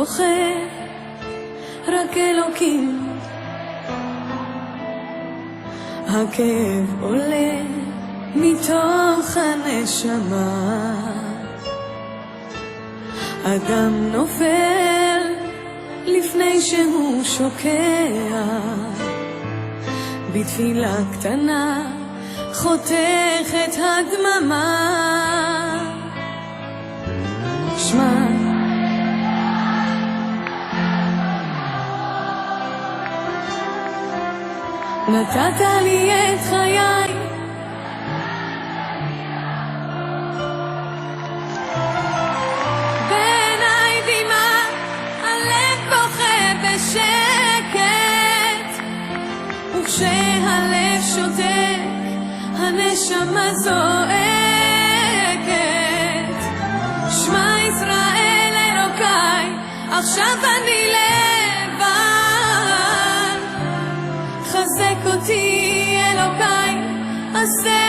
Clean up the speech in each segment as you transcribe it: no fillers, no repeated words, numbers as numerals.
בוכה, רק אלוקים. הכאב עולה מתוך הנשמה, אדם נופל לפני שהוא שוקע, בתפילה קטנה חותך את הדממה. שמע, נתת לי את חיי, בעיניי דמעה, הלב בוכה בשקט, וכשהלב שותק, הנשמה זועקת. שמע ישראל אלוקיי, עכשיו אני לבד, חזק אותי אלוקיי, עשה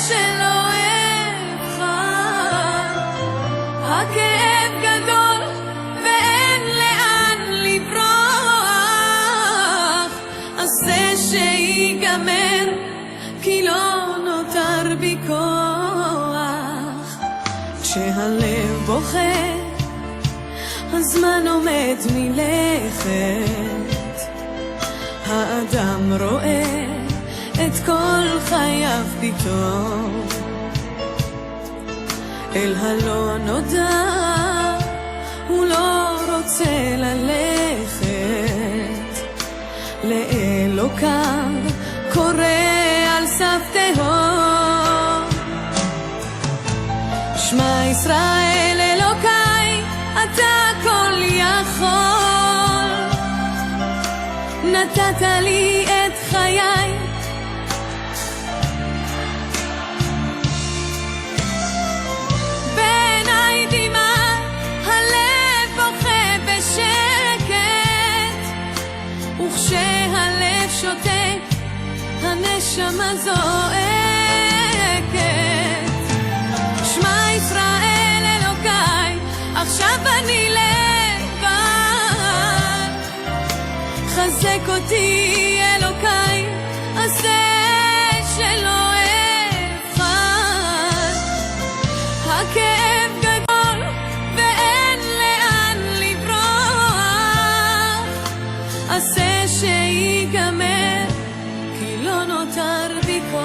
שלא אבחר. הכאב גדול ואין לאן לברוח, עשה שיגמר כי לא נותר בי כוח. כשהלב בוכה הזמן עומד מלכת, האדם רואה את כל חייו פתאום, אל הלא נודע הוא לא רוצה ללכת, לאלוקיו קורא על סף תהום. שמע ישראל אלוקיי, אתה כל יכול, נתת לי את חיי, בעיניי דמעה, הלב בוכה בשקט, וכשהלב שותק, הנשמה זועקת. שמע ישראל אלוקיי, עכשיו אני לבד, חזק אותי אלוקיי, עשה שלא אבחר. הכאב גדול ואין לאן לברוח, עשה שיגמר כי לא נותר בי כוח.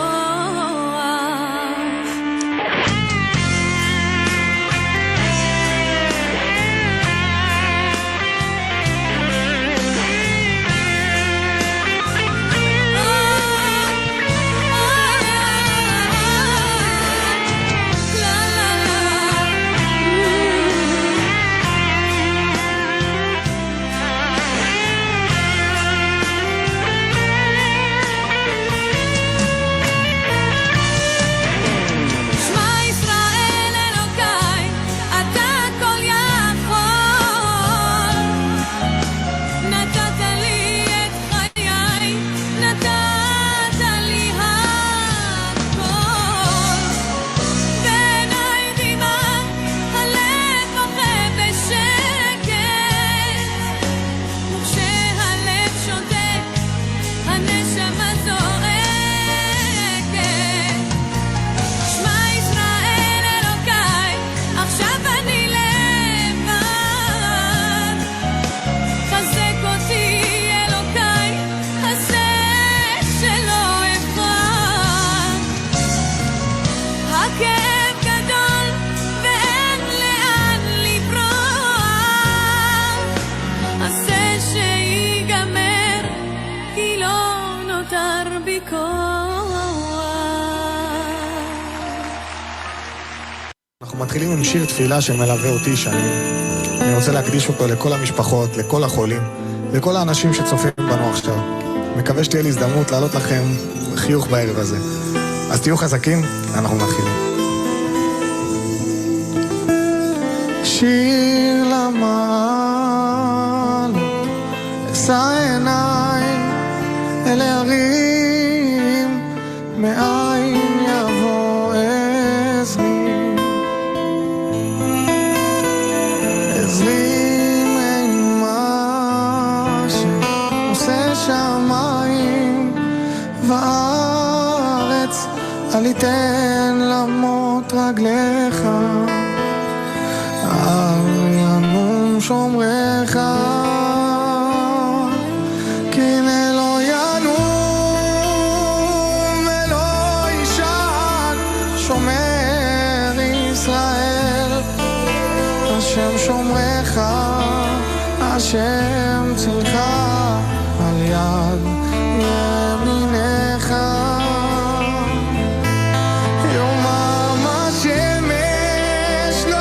אנחנו מתחילים עם שיר תפילה שמלווה אותי שנים. אני רוצה להקדיש אותו לכל המשפחות, לכל החולים, לכל האנשים שצופים בנו עכשיו. מקווה שתהיה לי הזדמנות לעלות לכם חיוך בערב הזה. אז תהיו חזקים, אנחנו מתחילים. שיר למען, אשא עיניים אל ההרים, מאין יבוא עזרי, עזרי וארץ, אל יתן למות רגליך, אל ינום שומרך, כי הנה לא ינום ולא יישן שומר ישראל, השם שומרך, השם צילך על יד ימינך. יומם השמש לא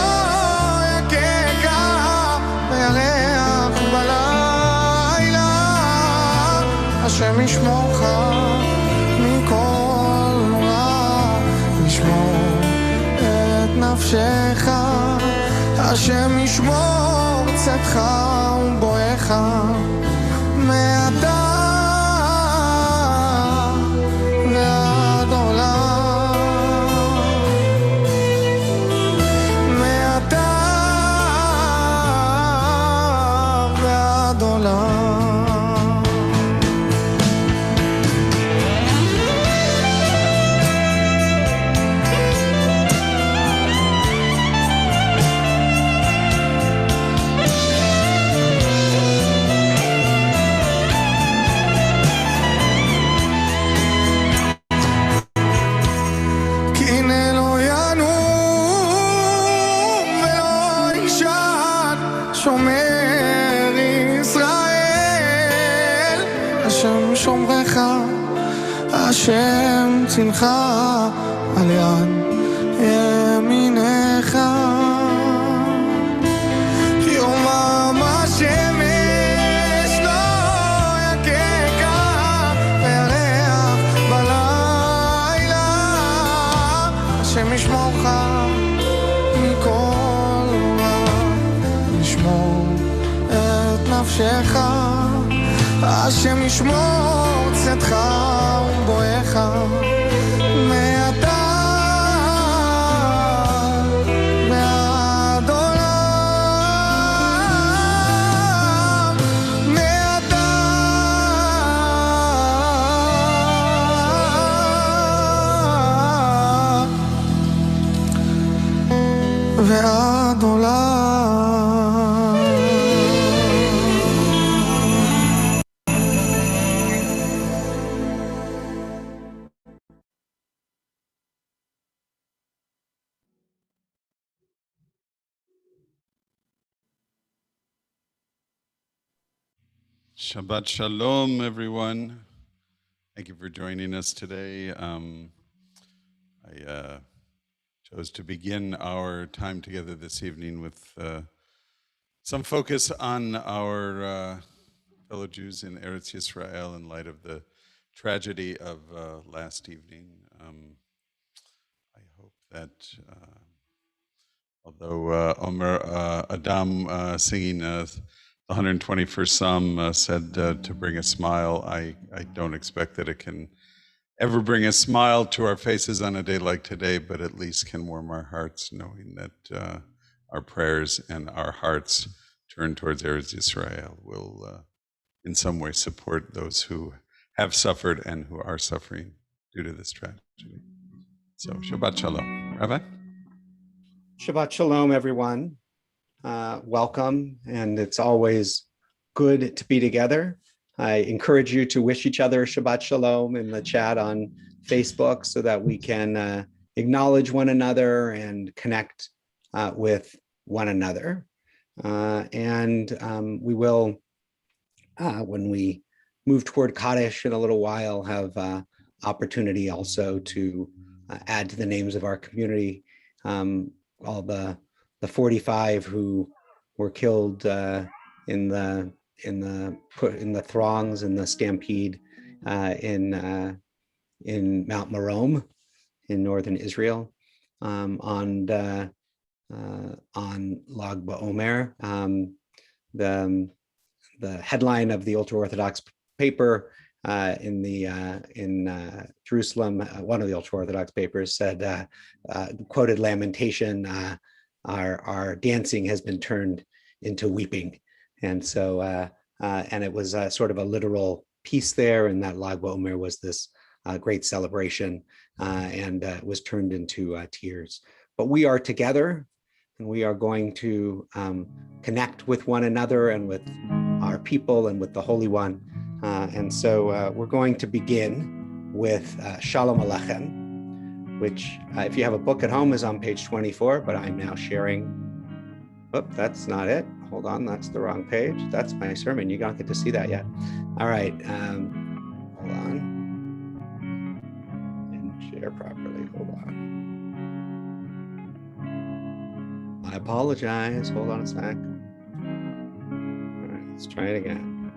יככה וירח בלילה, השם ישמורך מכל רע, ישמור את נפשך, השם ישמור צאתך ובואך מעתה ועד עולם, מעתה ועד עולם. שומר ישראל, השם שומרך, השם צילך על יד ימינך. יומם השמש לא יככה וירח בלילה, השם ישמורך מכל ישמור את נפשך, השם ישמור צאתך ובואך מעתה ועד עולם, מעתה ועד עולם. Shabbat Shalom, everyone. Thank you for joining us today. I chose to begin our time together this evening with some focus on our fellow Jews in Eretz Israel in light of the tragedy of last evening. I hope that although Omer Adam singing the 121st Psalm said to bring a smile, I don't expect that it can ever bring a smile to our faces on a day like today, but at least can warm our hearts knowing that our prayers and our hearts turned towards Eretz Israel will in some way support those who have suffered and who are suffering due to this tragedy. So Shabbat Shalom. Rabbi? Shabbat Shalom, everyone. Welcome, and it's always good to be together. I encourage you to wish each other Shabbat Shalom in the chat on Facebook so that we can acknowledge one another and connect with one another. We will, when we move toward Kaddish in a little while, have opportunity also to add to the names of our community, all the 45 who were killed in the throngs in the stampede in Mount Merom in northern Israel on Lag BaOmer. The headline of the ultra-Orthodox paper in Jerusalem, one of the ultra-Orthodox papers said, quoted lamentation, our dancing has been turned into weeping. And so, and it was sort of a literal piece there, and that Lag BaOmer was this great celebration, and was turned into tears. But we are together, and we are going to connect with one another and with our people and with the Holy One. And so we're going to begin with Shalom Aleichem, which if you have a book at home is on page 24, but I'm now sharing. Oh, that's not it. Hold on, that's the wrong page. That's my sermon. You don't get to see that yet. All right, hold on. And share properly, hold on. I apologize, hold on a sec. All right, let's try it again.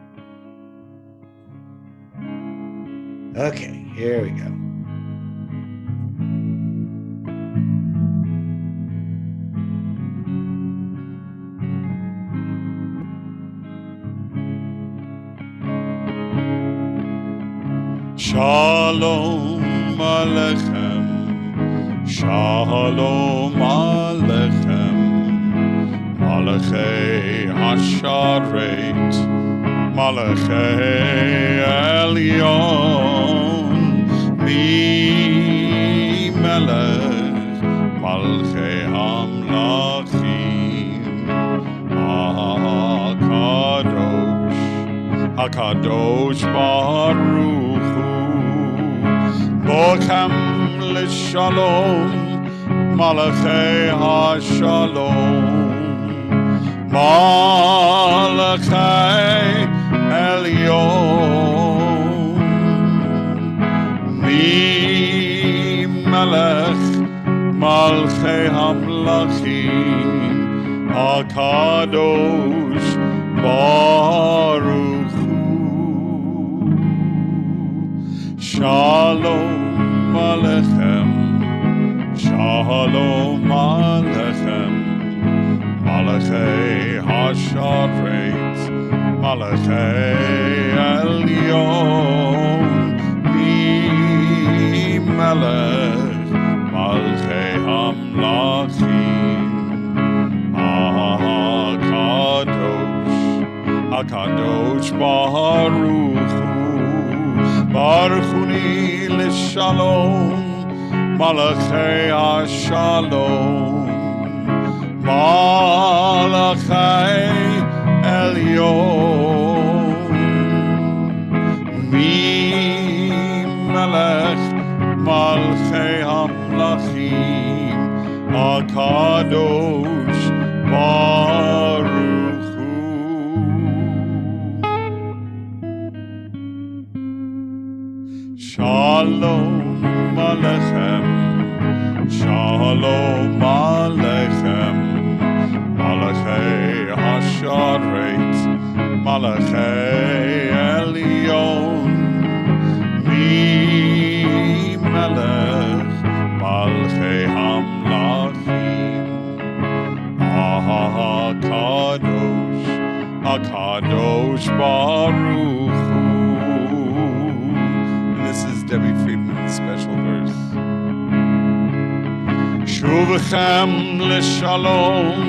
Okay, here we go. Shalom Aleichem, Shalom Aleichem, Malachei Hasharet, Malachei Elyon, Mi Melech, Malchei Hamlachim, HaKadosh Baruch Hu, Bokem L'Shalom, Malachei HaShalom, Malachei Elyon, Mi Melech, Malchei Hamlachim, HaKadosh Baruch Hu. Shalom Aleichem, Shalom Aleichem, Malachei Hasharet, Malachei Elyon, Mi Melech, Malchei Hamlachim, HaKadosh Baruch Hu, Baruch Huni L'Shalom, Malachei HaShalom, Malachei Elyon, Mi Melech, Malchei Hamlachim, HaKadosh Baruch Hu. Shalom Aleichem, Shalom Aleichem, Malachei Hasharet, Malachei Elyon, Mi Melech, Malchei Hamlachim, HaKadosh Baruch Hu. This is Debbie Friedman's special verse. Shuvechem L'Shalom,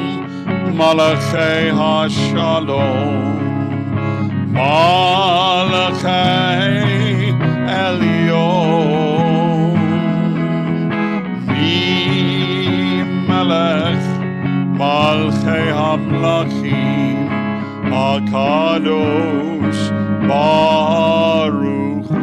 Malachei HaShalom, Malachei Elyon, Mi Melech, Malchei Hamlachim, HaKadosh Baruch Hu.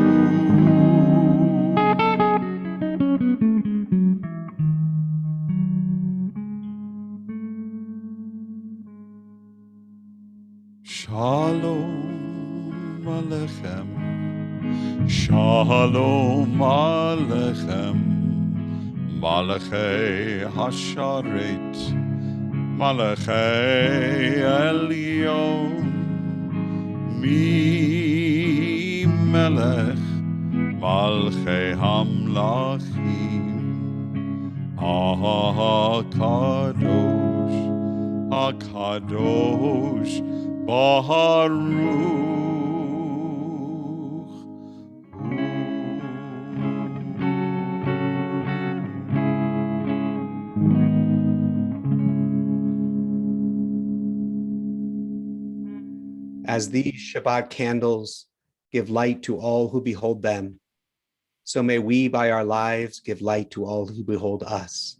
Shalom Aleichem, Shalom Aleichem, Malachei Hasharet, Malachei Elyon, Mi Melech, Malchei Hamlachim, HaKadosh Baruch Hu. As these Shabbat candles give light to all who behold them, So may we, by our lives, give light to all who behold us,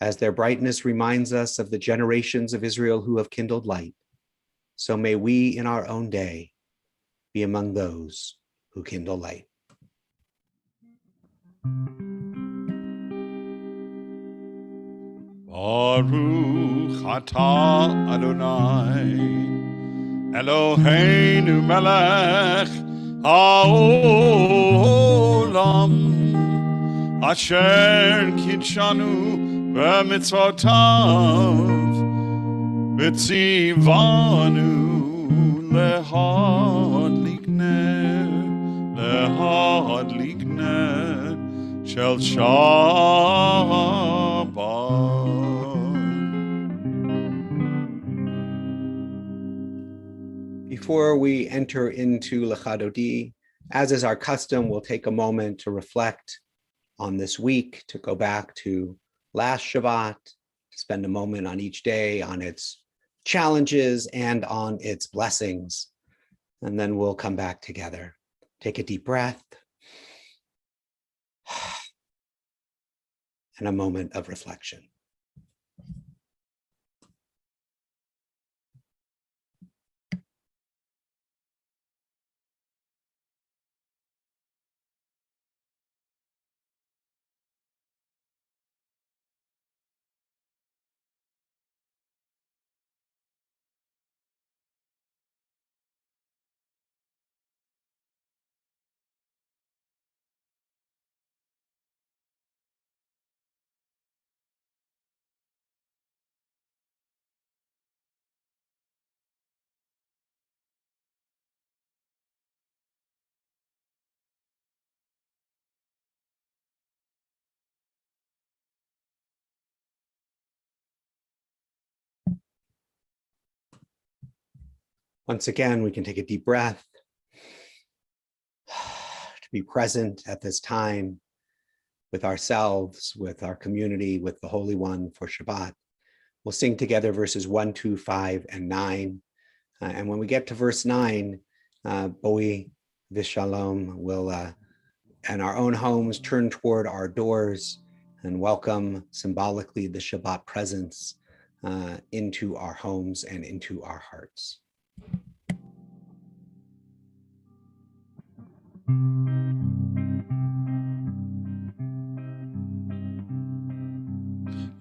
as their brightness reminds us of the generations of Israel who have kindled light. So may we, in our own day, be among those who kindle light. Baruch atah Adonai, Eloheinu melech haolam, asher kitshanu b'mitzvotav, v'tzivanu lehadlik ner shel Shabbat. Before we enter into Lechadodi, as is our custom, we'll take a moment to reflect on this week, to go back to last Shabbat, to spend a moment on each day, on its challenges and on its blessings. And then we'll come back together. Take a deep breath and a moment of reflection. Once again, we can take a deep breath to be present at this time with ourselves, with our community, with the Holy One for Shabbat. We'll sing together verses 1, 2, 5, and 9. And when we get to verse 9, Boi Vishalom will, in our own homes, turn toward our doors and welcome symbolically the Shabbat presence into our homes and into our hearts.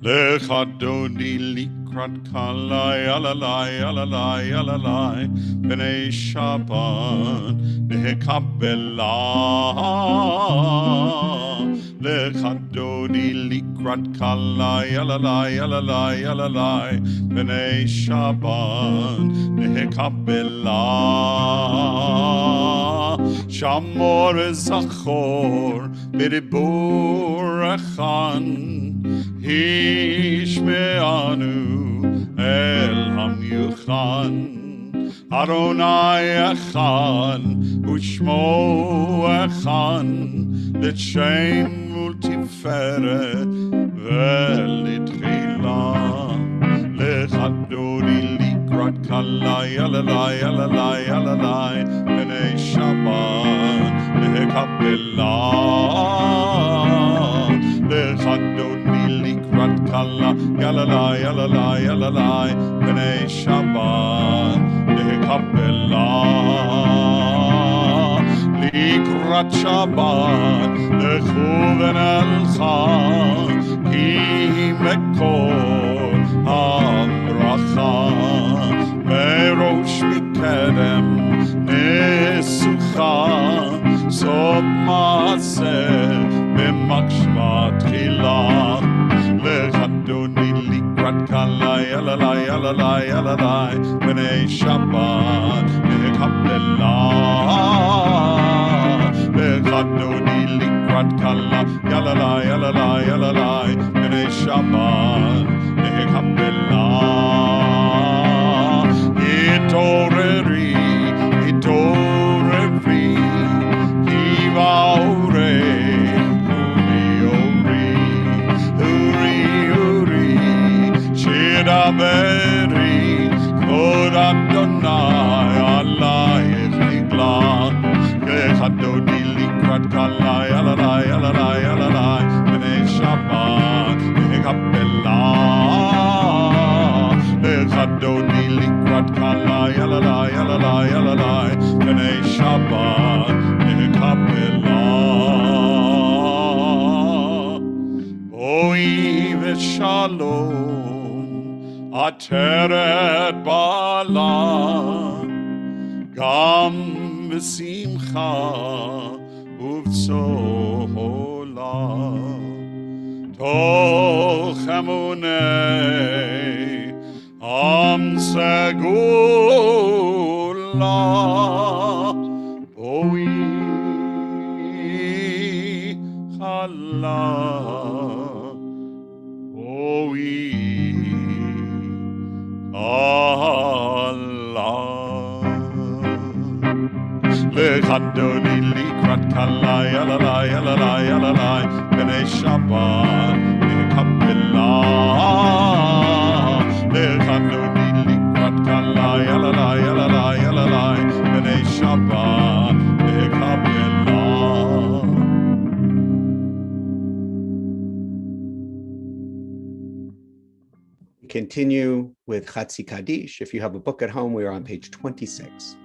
Lechadodi likrat kalai alalai alalai alalai b'nei Shabbat nehekabela. Lechadodi likrat kalai alalai alalai alalai b'nei Shabbat nehekabela. Shamor zachor b'dibur echan Hishmeanu el hamyuchan Adonai echan ushmo echan l'shem ultiferet velitchila lechadodi likrat kalai alalai alalai alalai b'nei Shabbat lehekabela lechadodi likrat kala yalalai yalalai yalalai b'nei Shabbat lehekabela likrat Shabbat lechuven elcha ki mekor habracha merosh mikedem nesucha sod maaseh b'makshvat tchila lechadodi likrat kalai alalai alalai alalai b'nei Shabbat lehekabela lechadodi likrat kalai alalai alalai alalai b'nei Shabbat lehekabela itoreri itoreri kivaure Shidaberi, Kvod Adonai, Alayich Nigla, Lechadodi likrat kalai alalai Yalalai, B'nai Shabbat, Nekabelah. Boi v'shalom, Ateret bala, Gam v'simcha, Uv'tzola. Toch emunei, Am segula, Boi chala, Boi chala. Lechadoni likrat kalai, alalai, alalai, alalai, B'nai Shabbat, Nekabelah. Lechadoni likrat kalai, alalai, alalai, alalai, B'nai Shabbat, Nekabelah. Continue with Chatzi Kaddish. If you have a book at home, we are on page 26.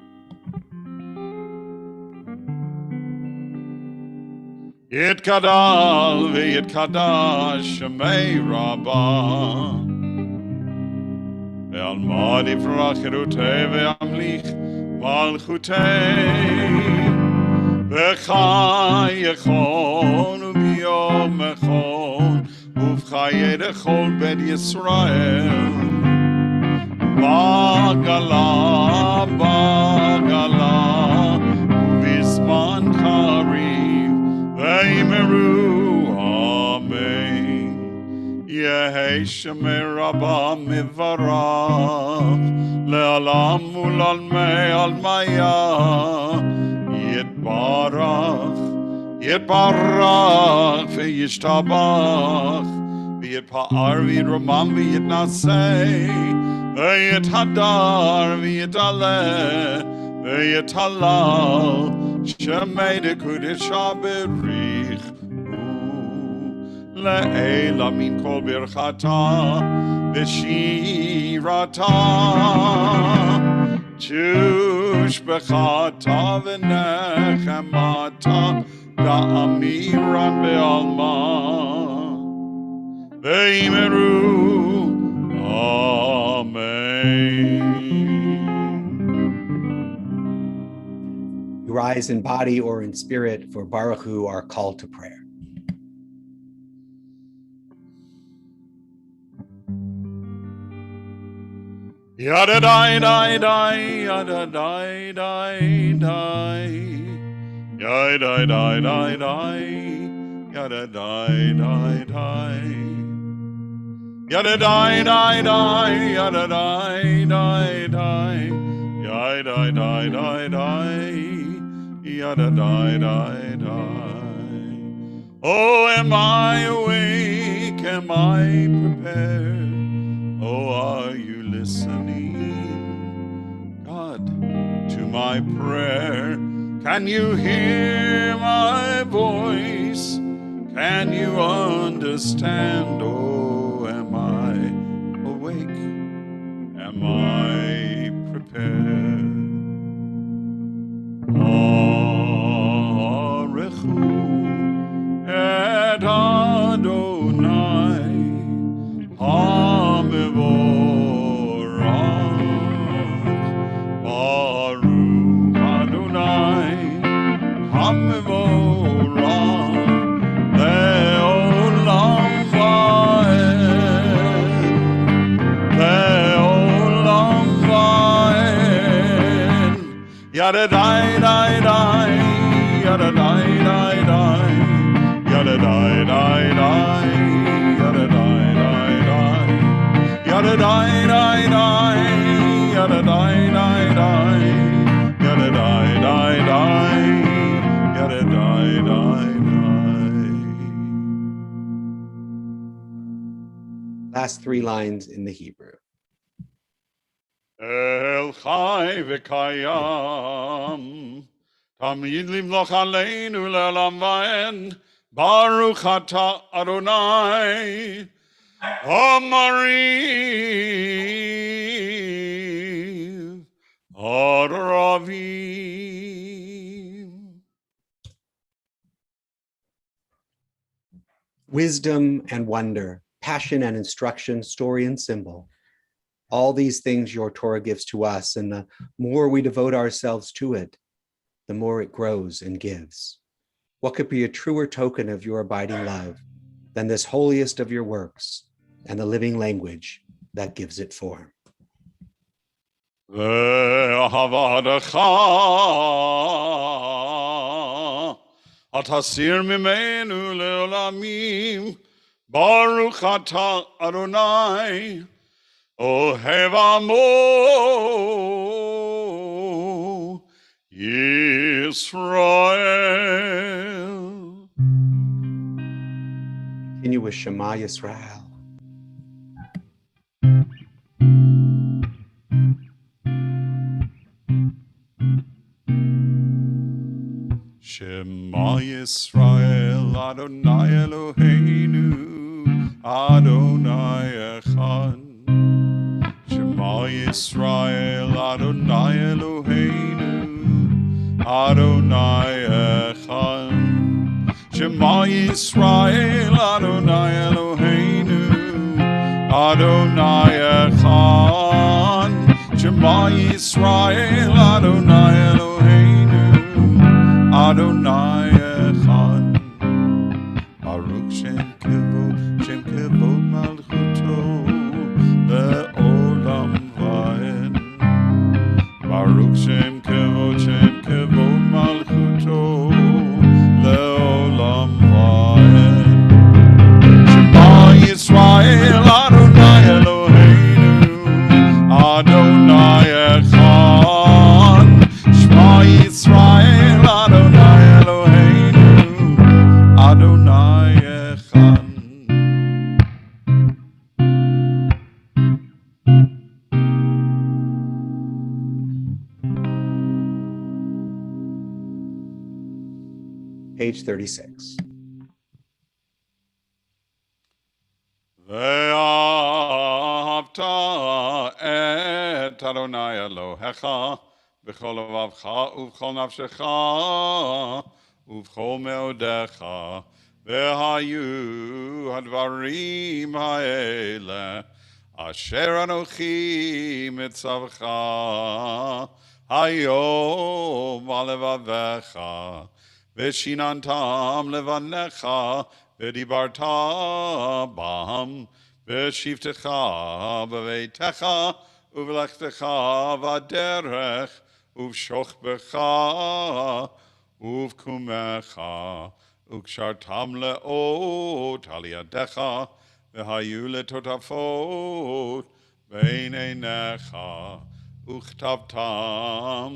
Yitkadal v'yitkadash shemei Rabbah ve'almad yifrach cherutei ve'amlich malchutei v'chai yechon u'biyom echon uv'chayei dechol bet Yisrael bagala bagala u'vizman kariv Veimeru Amen. Yehei Shemei Rabbah Mivarach Le'alam u'lalmei almaya Yitbarach Yitbarach V'yishtabach V'yitpa'ar v'yitramam v'yitnasei V'yithadar v'yitaleh V'yitalal Shemei Dekudesh HaBerich Le'ela min kol birchata V'shirata Tushbechata V'nechemata Da'amiran Be'alma V'yimeru Amen. You rise in body or in spirit for Baruch Hu, our call to prayer. Yada dai dai dai, yada dai dai dai, yada dai dai dai, yada dai dai dai, yada dai dai dai, yada dai dai dai, yada dai dai dai, yada dai dai dai. Oh, am I awake? Am I prepared? Oh, are you listening, God, to my prayer? Can you hear my voice? Can you understand? Oh, am I awake? Am I prepared? Arechu et Adonai HaMevorach Baruch Adonai HaMevorach Le'olam va'ed Le'olam va'ed Yada dai dai dai Yada dai dai dai Yada dai dai dai Yada dai dai dai Yada dai dai dai Yada dai dai dai Yada dai dai dai Yada dai dai dai. Last three lines in the Hebrew. El Chai v'Kayam Tamid limloch aleinu le'olam va'ed Baruch Ata Adonai Amariv Aravim. Wisdom and wonder, passion and instruction, story and symbol. All these things your Torah gives to us, and the more we devote ourselves to it, the more it grows and gives. What could be a truer token of your abiding love than this holiest of your works and the living language that gives it form? Atasir mimenu leolamim, Baruch atah Adonai, Ohev amo Yisrael. Continue with Shema Yisrael. Shema Yisrael, Adonai Eloheinu, Adonai Echad. Shema Yisrael, Adonai Eloheinu, Adonai Echad. Shema Yisrael, Adonai Eloheinu, Adonai Echad. Shema Yisrael, Adonai Eloheinu, Adonai Echad. Baruch Shem Kevod Malchuto Le'olam Va'ed. Baruch Shem Kevod Malchuto Le'olam Va'ed. Shema Yisrael, Adonai Eloheinu, Adonai Echad. Shema Yisrael, Adonai Eloheinu, Adonai Echad. Page 36. ואהבת את אדוני אלוהיך בכל לבבך ובכל נפשך ובכל מאודיך, והיו הדברים האלה אשר אנוכי מצווך היום על לבביך, ושיננתם לבניך, ודיברת בם, בשבתך בביתך, ובלכתך בדרך, ובשוכבך, ובקומך, וקשרתם לאות על ידיך, והיו לטוטפות בין עיניך, וכתבתם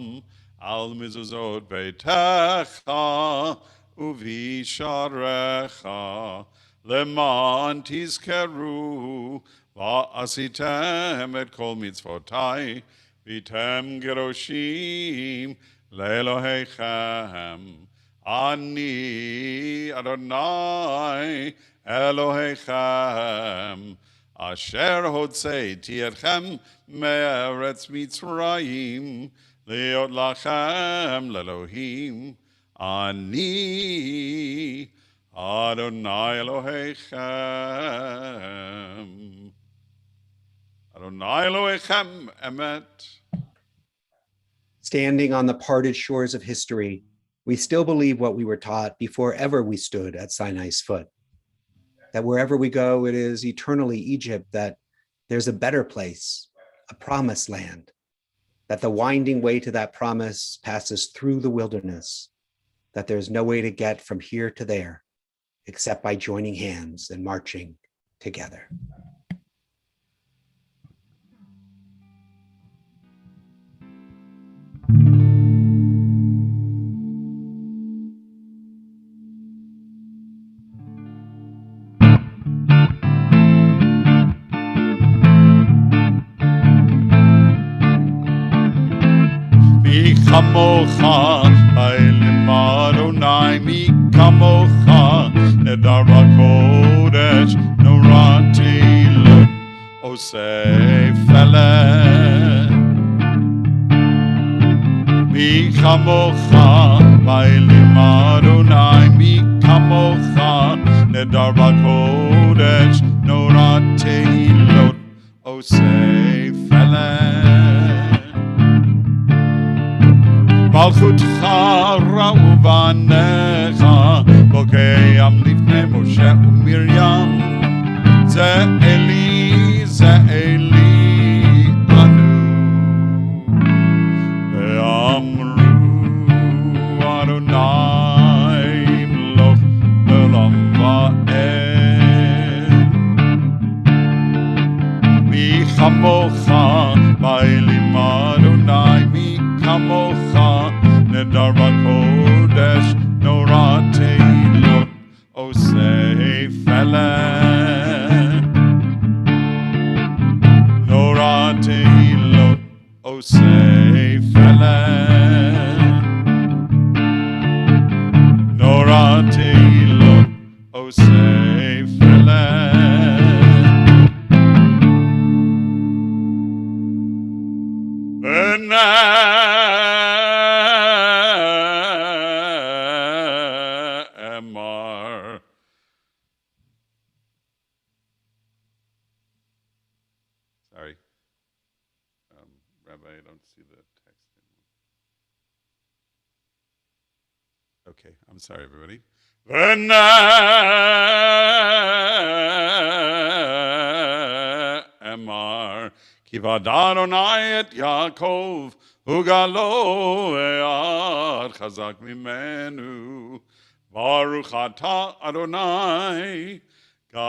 על מזוזות ביתך ובישעריך, למען תזכרו ועשיתם את כל מצוותי, והייתם קדושים לאלוהיכם. אני אדוני אלוהיכם, אשר הוצאתי אתכם מארץ מצרים, להיות לכם לאלוהים. אני אדוני אלוהיכם. אדוני אלוהיכם אמת. Standing on the parted shores of history, we still believe what we were taught before ever we stood at Sinai's foot. That wherever we go, it is eternally Egypt, that there's a better place, a promised land, that the winding way to that promise passes through the wilderness, that there's no way to get from here to there except by joining hands and marching together. מי כמוך, האלים אדוני, מי כמוך, נדר בקודש, נוראתי לו, עושה פלא. kamocha, bailim Adonai, mi kamocha, nedar b'kodesh, norat tehilot, osei feleh. Malchutcha ra'u v'anecha, bokeyam lifnei Moshe u'Miriam, ze Eli anu, ve'amru Adonai mloch le'olam va'ed. Mi chamocha, bailim Adonai, mi kamocha, nedar b'kodesh, norat tehilot, osei feleh. Norat tehilot, osei feleh. Norat tehilot, osei feleh. Emar. Sorry, Rabbi, I don't see the text anymore. Okay, I'm sorry, everybody. Emar. Kivad Adonai et Yaakov, ugalo ead chazak mimenu. Baruch atah Adonai, Gal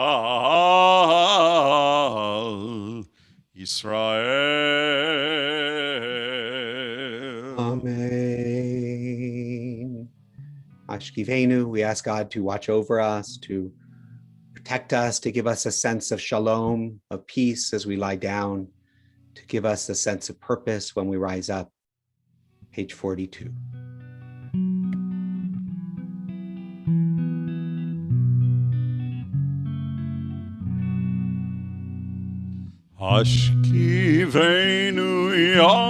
Yisrael. Amen. Ashkivenu, we ask God to watch over us, to protect us, to give us a sense of shalom, of peace as we lie down, to give us a sense of purpose when we rise up. Page 42. Ashkivenu ya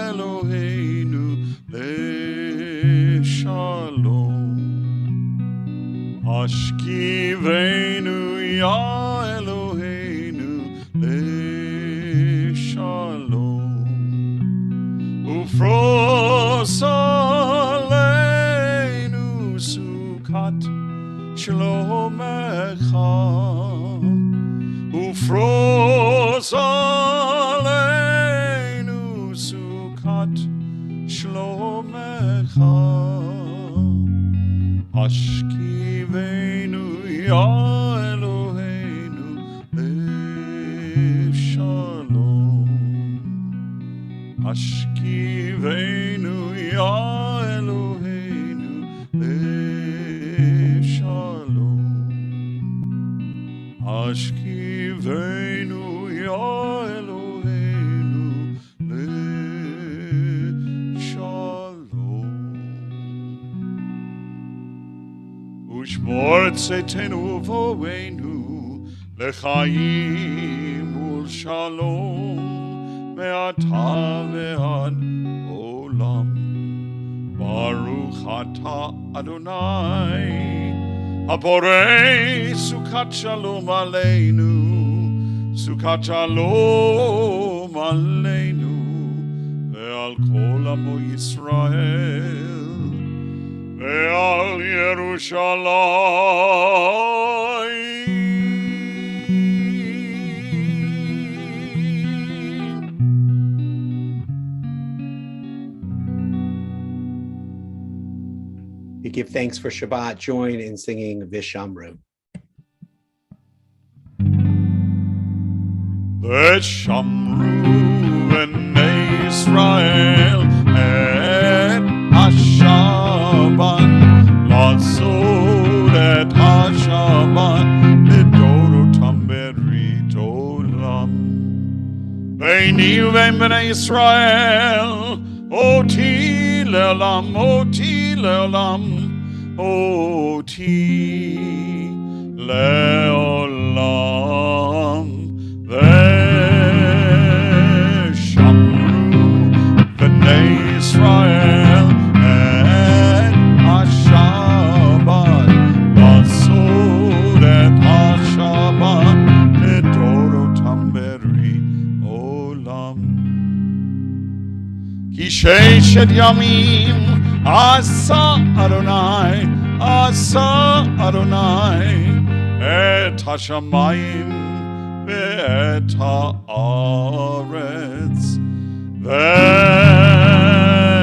Eloheinu le'shalom. Ashkivenu ya Eloheinu le'shalom. Ufros aleinu sukat shlomecha. Ufros aleinu sukat shlomecha. Ashkivenu ya Eloheinu le'shalom. Ashkivenu ya Eloheinu le'shalom. Ashkivenu ya Eloheinu le'shalom. Ushmor tzetenu vo'enu lechaim u'shalom me'ata ve'ad olam. Baruch atah Adonai, Haborei sukat shalom aleinu, sukat shalom aleinu, ve'al kol amo Yisrael, ve'al Yerushalayim. We give thanks for Shabbat. Join in singing Vishamru. Veshamru b'nei Israel et Hashabbat, לעשות את השבת לדורותם ברית עולם. ביני ובין בני ישראל, אותי לעולם, אותי לעולם, אותי לעולם. ושמרו בני ישראל ששת ימים עשה אדוני את השמיים ואת הארץ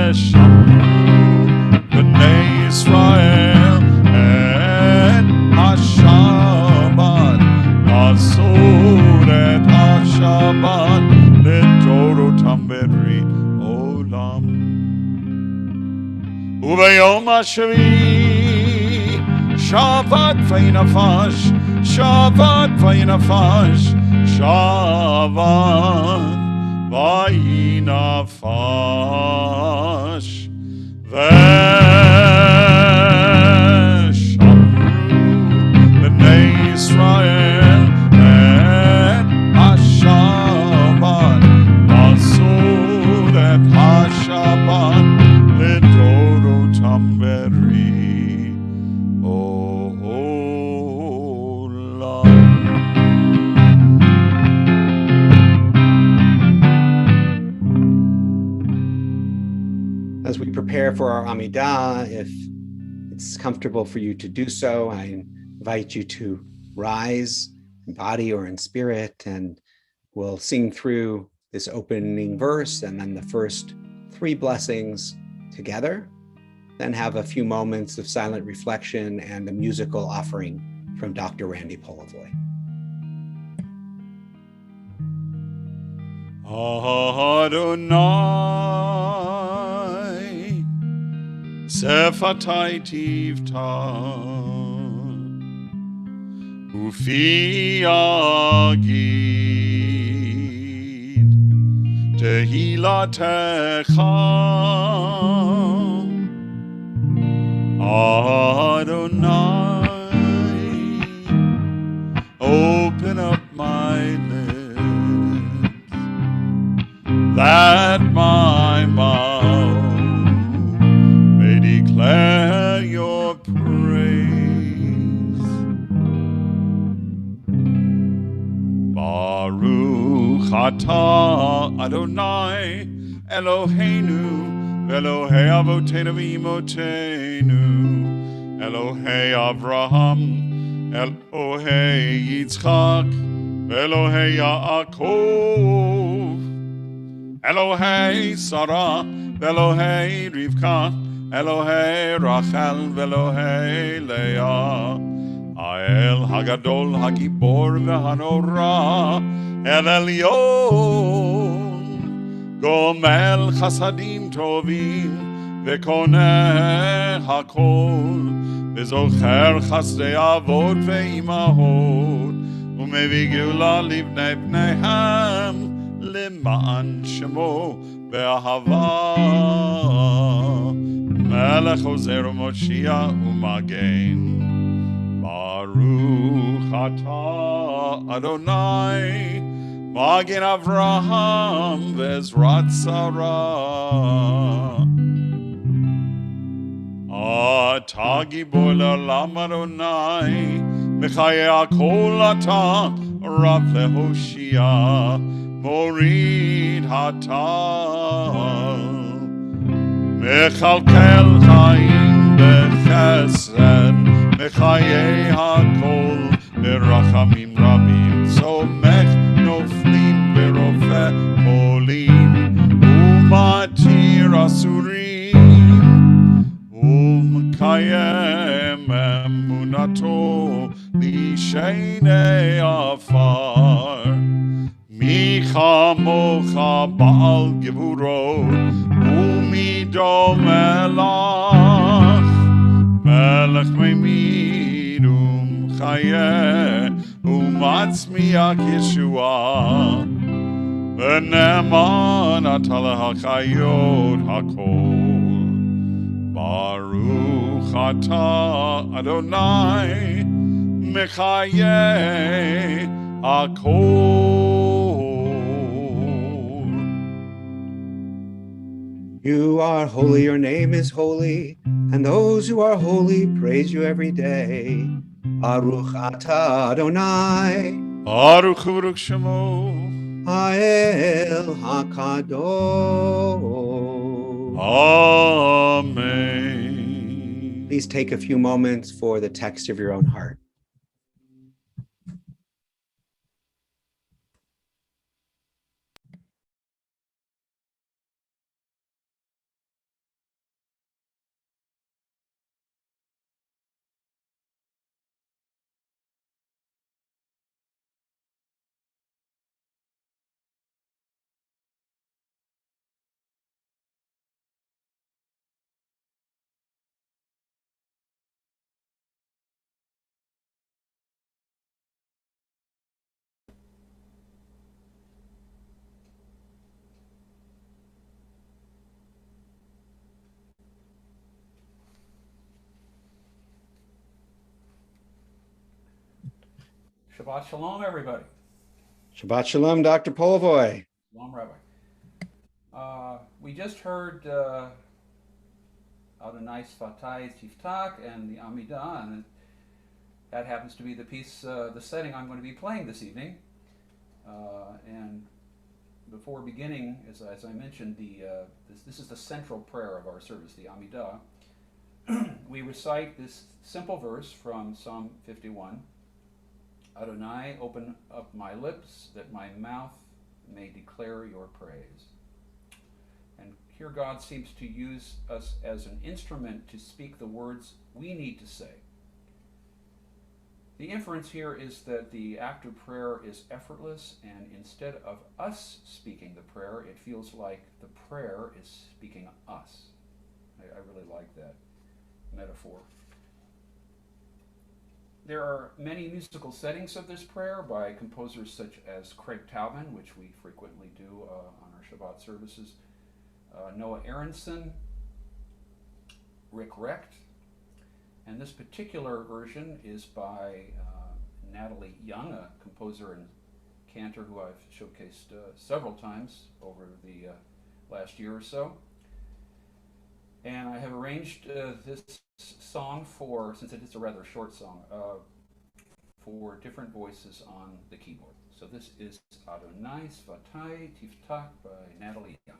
ושמעו בני ישראל את השבת לעשות את השבת לדורותם ברית עולם וביום השביעי שבת וינפש שבת וינפש שבת וינפש ושמרו בני ישראל את השבת לעשות את השבת לדורותם ברית עולם. As we prepare for our Amidah, if it's comfortable for you to do so, I invite you to rise in body or in spirit, and we'll sing through this opening verse and then the first three blessings together, then have a few moments of silent reflection and a musical offering from Dr. Randy Polivoy. Adonai, Sefatai Tivta, Ufi Agid, Tehilatecha, Adonai, open up my lips, that my mouth may declare your praise. Baruch atah Adonai Eloheinu Elohei Avotenu v'Imotenu Elohei Avraham Elohei Yitzchak Elohei Yaakov Elohei Sarah, Elohei Rivka, Elohei Rachel, Elohei Leah, Ha'el Hagadol, Hagibor v'Hanora, El Elyon, Gomel Chasadim Tovim, V'Koneh Hakol, V'Zocher Chasdei Avot ve'Imahot, U'Mevi Geula Livnei Bneihem, למען שמו באהבה מלך עוזר ומושיע ומגן ברוך אתה אדוני מגן אברהם ועזרת שרה אתה גיבור לעולם אדוני בחיי הכל אתה רב להושיע מוריד הטל, מכלכל חיים בחסד, מחיי הכל ברחמים רבים, סומך נופלים ורופא חולים, ומתיר אסורים, ומקיים אמונתו בשני עפר. מי כמוך בעל גבורות ומי דומה לך מלך ממית ומחיה ומצמיח ישועה ונאמן אתה להחיות הכל ברוך אתה אדוני מחיה הכל. You are holy, your name is holy, and those who are holy praise you every day. Baruch atah Adonai, Baruch Baruch Shemo, Ha'el HaKadosh, Amen. Please take a few moments for the text of your own heart. Shabbat Shalom, everybody. Shabbat Shalom, Dr. Polvoy. Shalom, Rabbi. We just heard Adonai Sfatai Tiftach and the Amidah, and that happens to be the piece, the setting I'm going to be playing this evening. And before beginning, as I mentioned, this is the central prayer of our service, the Amidah. We recite this simple verse from Psalm 51. Adonai, open up my lips that my mouth may declare your praise. And here God seems to use us as an instrument to speak the words we need to say. The inference here is that the act of prayer is effortless, and instead of us speaking the prayer, it feels like the prayer is speaking us. I really like that metaphor. There are many musical settings of this prayer by composers such as Craig Taubman, which we frequently do on our Shabbat services, Noah Aronson, Rick Recht, and this particular version is by Natalie Young, a composer and cantor who I've showcased several times over the last year or so. And I have arranged this song for, since it is a rather short song, for different voices on the keyboard. So this is Adonai Sfatai Tiftach by Natalie Young.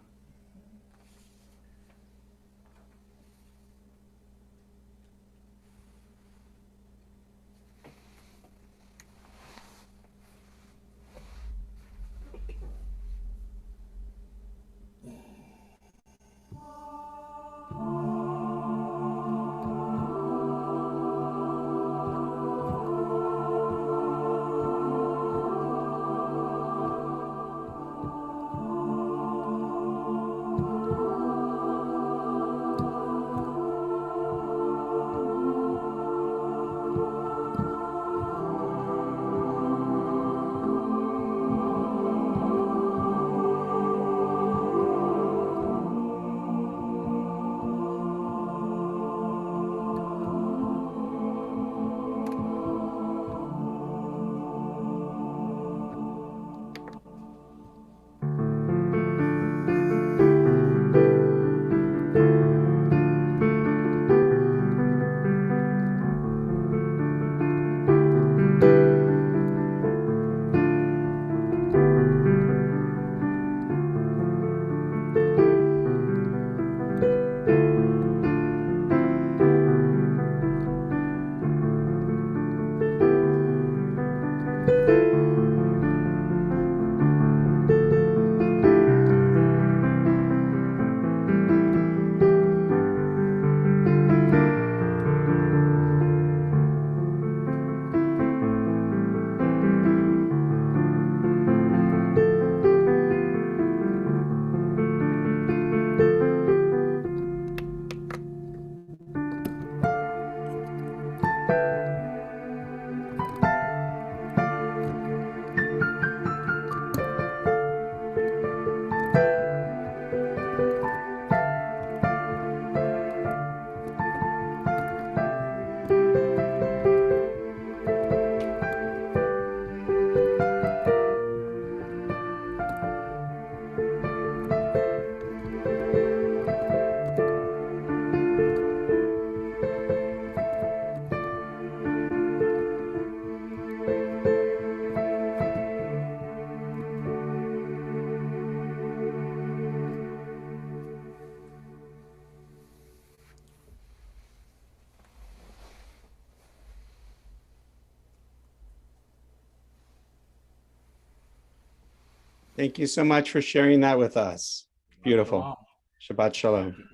Thank you so much for sharing that with us. Beautiful. Shalom. Shabbat Shalom.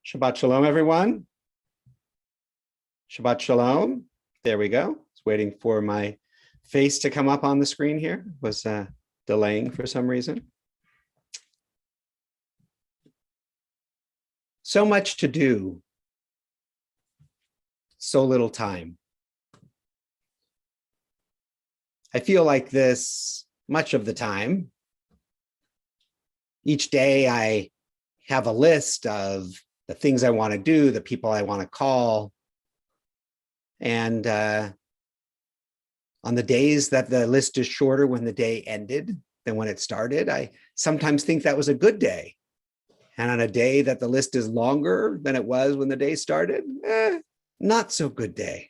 Shabbat Shalom, everyone. Shabbat Shalom. There we go. It's waiting for my face to come up on the screen here. It was delaying for some reason. So much to do, so little time. I feel like this much of the time. Each day I have a list of the things I want to do, the people I want to call. And on the days that the list is shorter when the day ended than when it started, I sometimes think that was a good day. And on a day that the list is longer than it was when the day started, not so good day.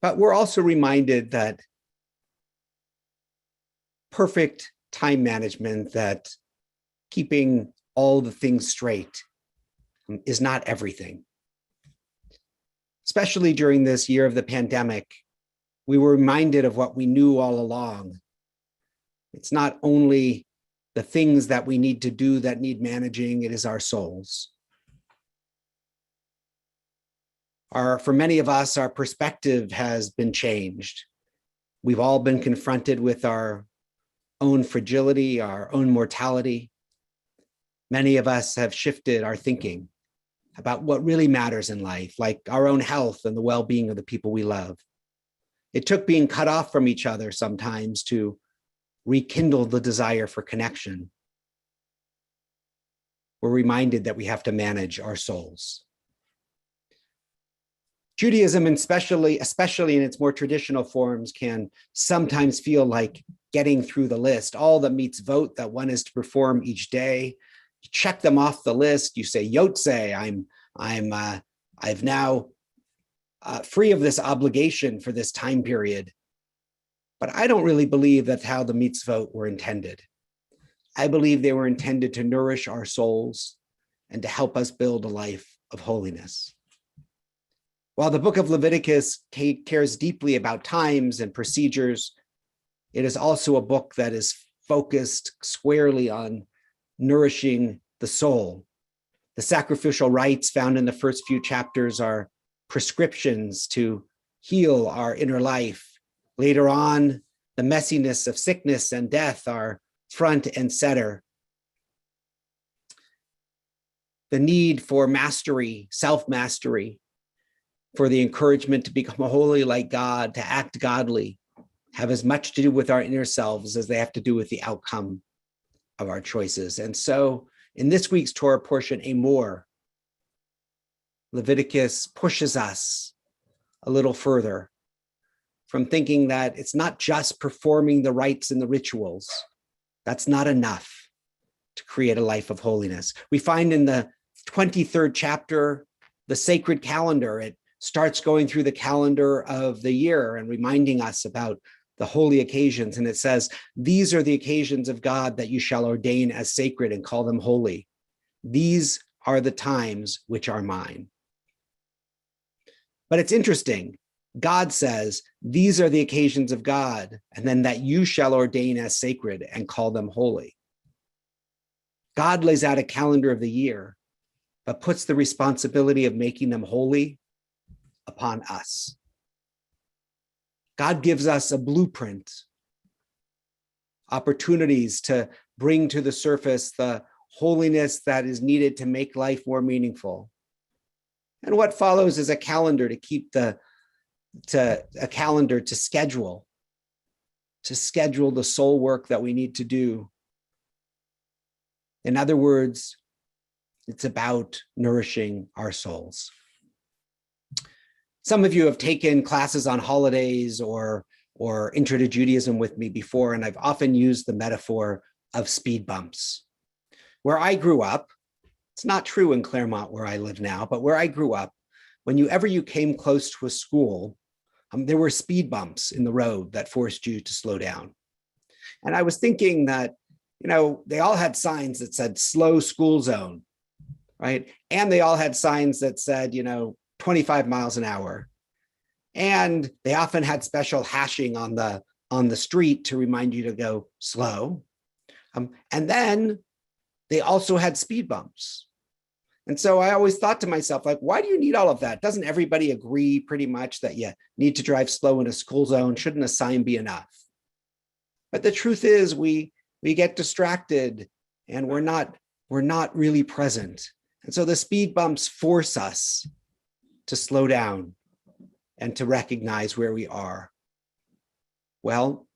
But we're also reminded that perfect time management, that keeping all the things straight is not everything. Especially during this year of the pandemic, we were reminded of what we knew all along. It's not only the things that we need to do that need managing, it is our souls. For many of us, our perspective has been changed. We've all been confronted with our own fragility, our own mortality. Many of us have shifted our thinking about what really matters in life, like our own health and the well-being of the people we love. It took being cut off from each other sometimes to rekindle the desire for connection. We're reminded that we have to manage our souls. Judaism, especially in its more traditional forms, can sometimes feel like getting through the list, all the meets vote that one is to perform each day. You check them off the list. You say, Yotze, I've now free of this obligation for this time period. But I don't really believe that's how the mitzvot were intended. I believe they were intended to nourish our souls and to help us build a life of holiness. While the book of Leviticus cares deeply about times and procedures, it is also a book that is focused squarely on nourishing the soul. The sacrificial rites found in the first few chapters are prescriptions to heal our inner life. Later on, the messiness of sickness and death are front and center. The need for mastery, self-mastery, for the encouragement to become holy like God, to act godly, have as much to do with our inner selves as they have to do with the outcome of our choices. And so in this week's Torah portion, Amor, Leviticus pushes us a little further from thinking that it's not just performing the rites and the rituals. That's not enough to create a life of holiness. We find in the 23rd chapter, the sacred calendar. It starts going through the calendar of the year and reminding us about the holy occasions. And it says, these are the occasions of God that you shall ordain as sacred and call them holy. These are the times which are mine. But it's interesting. God says, these are the occasions of God, and then that you shall ordain as sacred and call them holy. God lays out a calendar of the year, but puts the responsibility of making them holy upon us. God gives us a blueprint, opportunities to bring to the surface the holiness that is needed to make life more meaningful. And what follows is a calendar to keep to schedule the soul work that we need to do. In other words, it's about nourishing our souls. Some of you have taken classes on holidays or Intro to Judaism with me before, and I've often used the metaphor of speed bumps. Where I grew up, it's not true in Claremont where I live now, but where I grew up, whenever you came close to a school, there were speed bumps in the road that forced you to slow down. And I was thinking that, they all had signs that said slow school zone, right? And they all had signs that said, 25 miles an hour. And they often had special hashing on on the street to remind you to go slow. And then they also had speed bumps. And so I always thought to myself, like, why do you need all of that? Doesn't everybody agree pretty much that you need to drive slow in a school zone? Shouldn't a sign be enough? But the truth is we get distracted and we're not really present. And so the speed bumps force us to slow down and to recognize where we are. Well,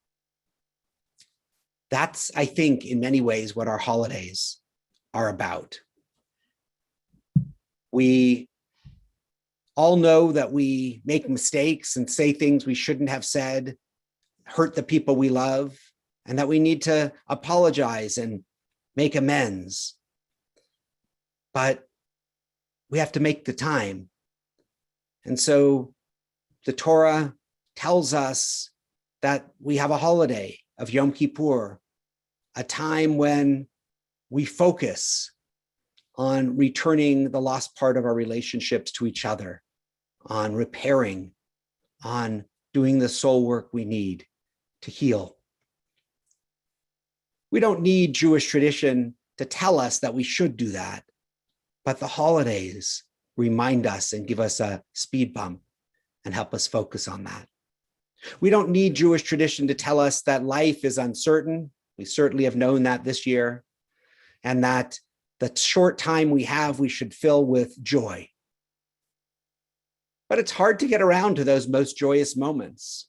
that's, I think, in many ways what our holidays are about. We all know that we make mistakes and say things we shouldn't have said, hurt the people we love, and that we need to apologize and make amends. But we have to make the time. And so the Torah tells us that we have a holiday of Yom Kippur, a time when we focus on returning the lost part of our relationships to each other, on repairing, on doing the soul work we need to heal. We don't need Jewish tradition to tell us that we should do that, but the holidays remind us and give us a speed bump and help us focus on that. We don't need Jewish tradition to tell us that life is uncertain. We certainly have known that this year, and that the short time we have, we should fill with joy. But it's hard to get around to those most joyous moments.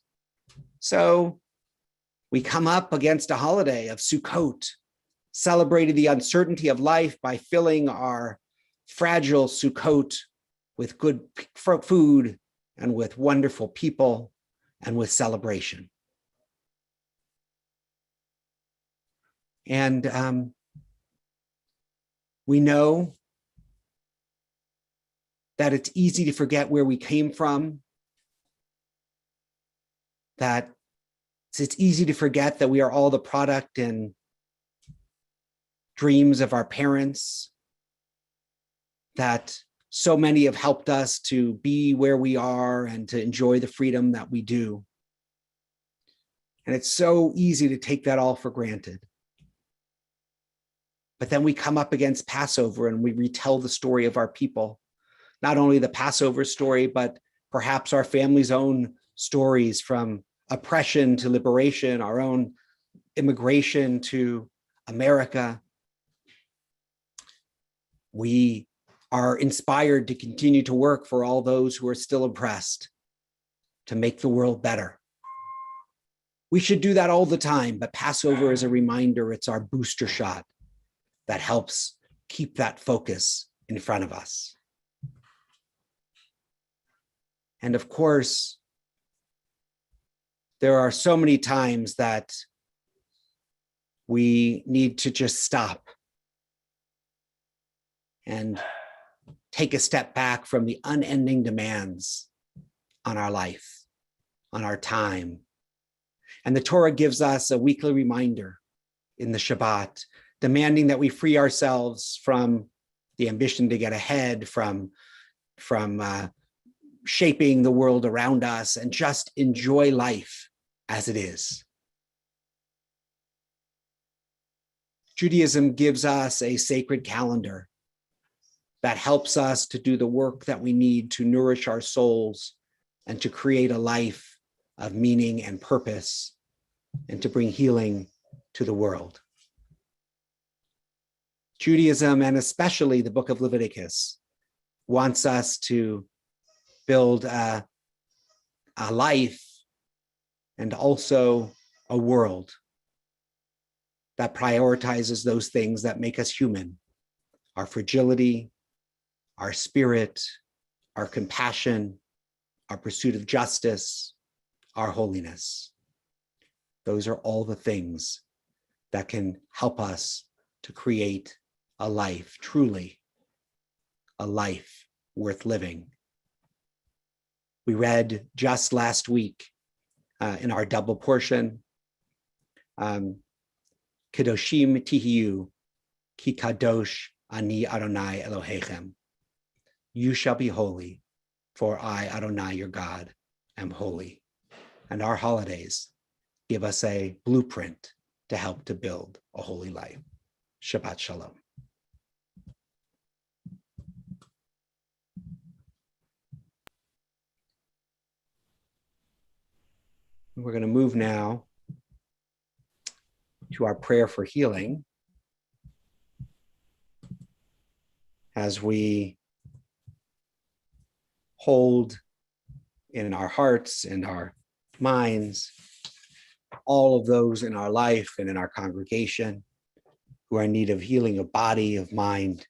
So we come up against a holiday of Sukkot, celebrating the uncertainty of life by filling our fragile Sukkot with good food and with wonderful people and with celebration. And we know that it's easy to forget where we came from, that it's easy to forget that we are all the product and dreams of our parents, that so many have helped us to be where we are and to enjoy the freedom that we do. And it's so easy to take that all for granted. But then we come up against Passover and we retell the story of our people, not only the Passover story, but perhaps our family's own stories, from oppression to liberation, our own immigration to America. We are inspired to continue to work for all those who are still oppressed, to make the world better. We should do that all the time, but Passover is a reminder. It's our booster shot that helps keep that focus in front of us. And of course, there are so many times that we need to just stop and take a step back from the unending demands on our life, on our time. And the Torah gives us a weekly reminder in the Shabbat, demanding that we free ourselves from the ambition to get ahead, from shaping the world around us, and just enjoy life as it is. Judaism gives us a sacred calendar that helps us to do the work that we need to nourish our souls and to create a life of meaning and purpose and to bring healing to the world. Judaism, and especially the book of Leviticus, wants us to build a life and also a world that prioritizes those things that make us human: our fragility, our spirit, our compassion, our pursuit of justice, our holiness. Those are all the things that can help us to create a life, truly a life worth living. We read just last week in our double portion, Kedoshim Tihiyu, Ki Kadosh Ani Adonai Elohechem. You shall be holy, for I, Adonai, your God, am holy. And our holidays give us a blueprint to help to build a holy life. Shabbat Shalom. We're going to move now to our prayer for healing as we hold in our hearts and our minds all of those in our life and in our congregation who are in need of healing of body, of mind,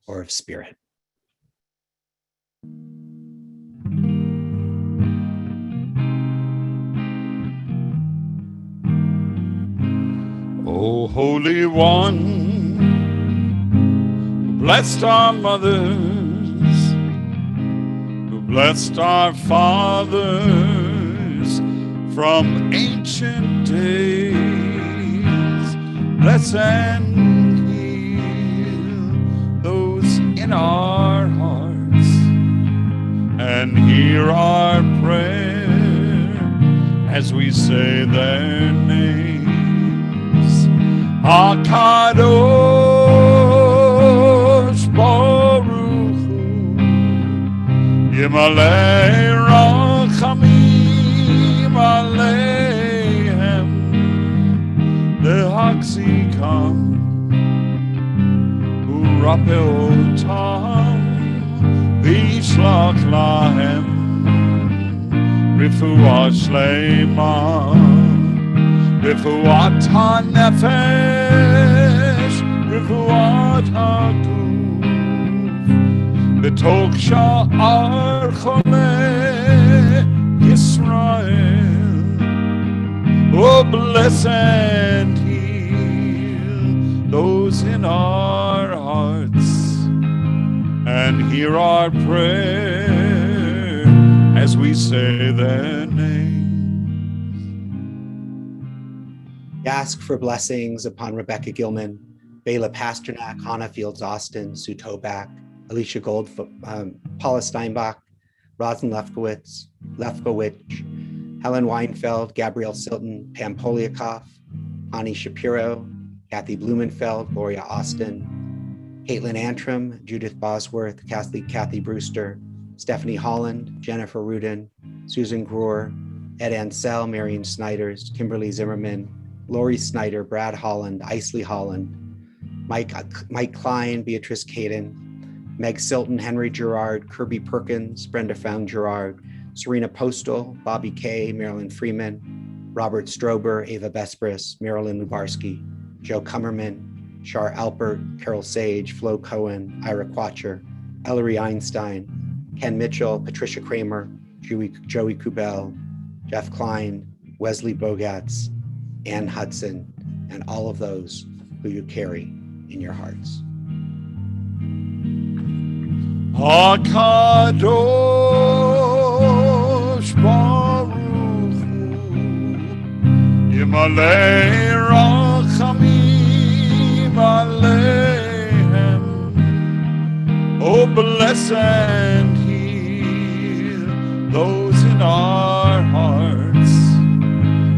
or of spirit. O Holy One, who blessed our mothers, who blessed our fathers from ancient days, bless and heal those in our hearts, and hear our prayer as we say their names. HaKadosh Baruch Hu, Yimalei Rachamim Aleihem, Lehachzikam Urapeotam, Vishlach Lahem Refuah Shlema, Refuat HaNefesh, Refuat HaGuf, B'tok Sha'ar Cholei Yisrael. Oh, bless and heal those in our hearts, and hear our prayer as we say their name. Ask for blessings upon Rebecca Gilman, Bela Pasternak, Hannah Fields Austin, Sue Tobak, Alicia Gold, Paula Steinbach, Rosin Lefkowitz, Helen Weinfeld, Gabrielle Silton, Pam Poliakoff, Ani Shapiro, Kathy Blumenfeld, Gloria Austin, Caitlin Antrim, Judith Bosworth, Kathy Brewster, Stephanie Holland, Jennifer Rudin, Susan Brewer, Ed Ansell, Marion Snyders, Kimberly Zimmerman, Lori Snyder, Brad Holland, Isley Holland, Mike Klein, Beatrice Caden, Meg Silton, Henry Gerard, Kirby Perkins, Brenda Found Gerard, Serena Postal, Bobby Kay, Marilyn Freeman, Robert Strober, Ava Vespris, Marilyn Lubarsky, Joe Kummerman, Shar Alpert, Carol Sage, Flo Cohen, Ira Quatcher, Ellery Einstein, Ken Mitchell, Patricia Kramer, Joey Kubel, Jeff Klein, Wesley Bogatz, Ann Hudson, and all of those who you carry in your hearts. HaKadosh Baruch Hu, Yimalei Rachamim Aleihem. Oh, bless and heal those in our hearts,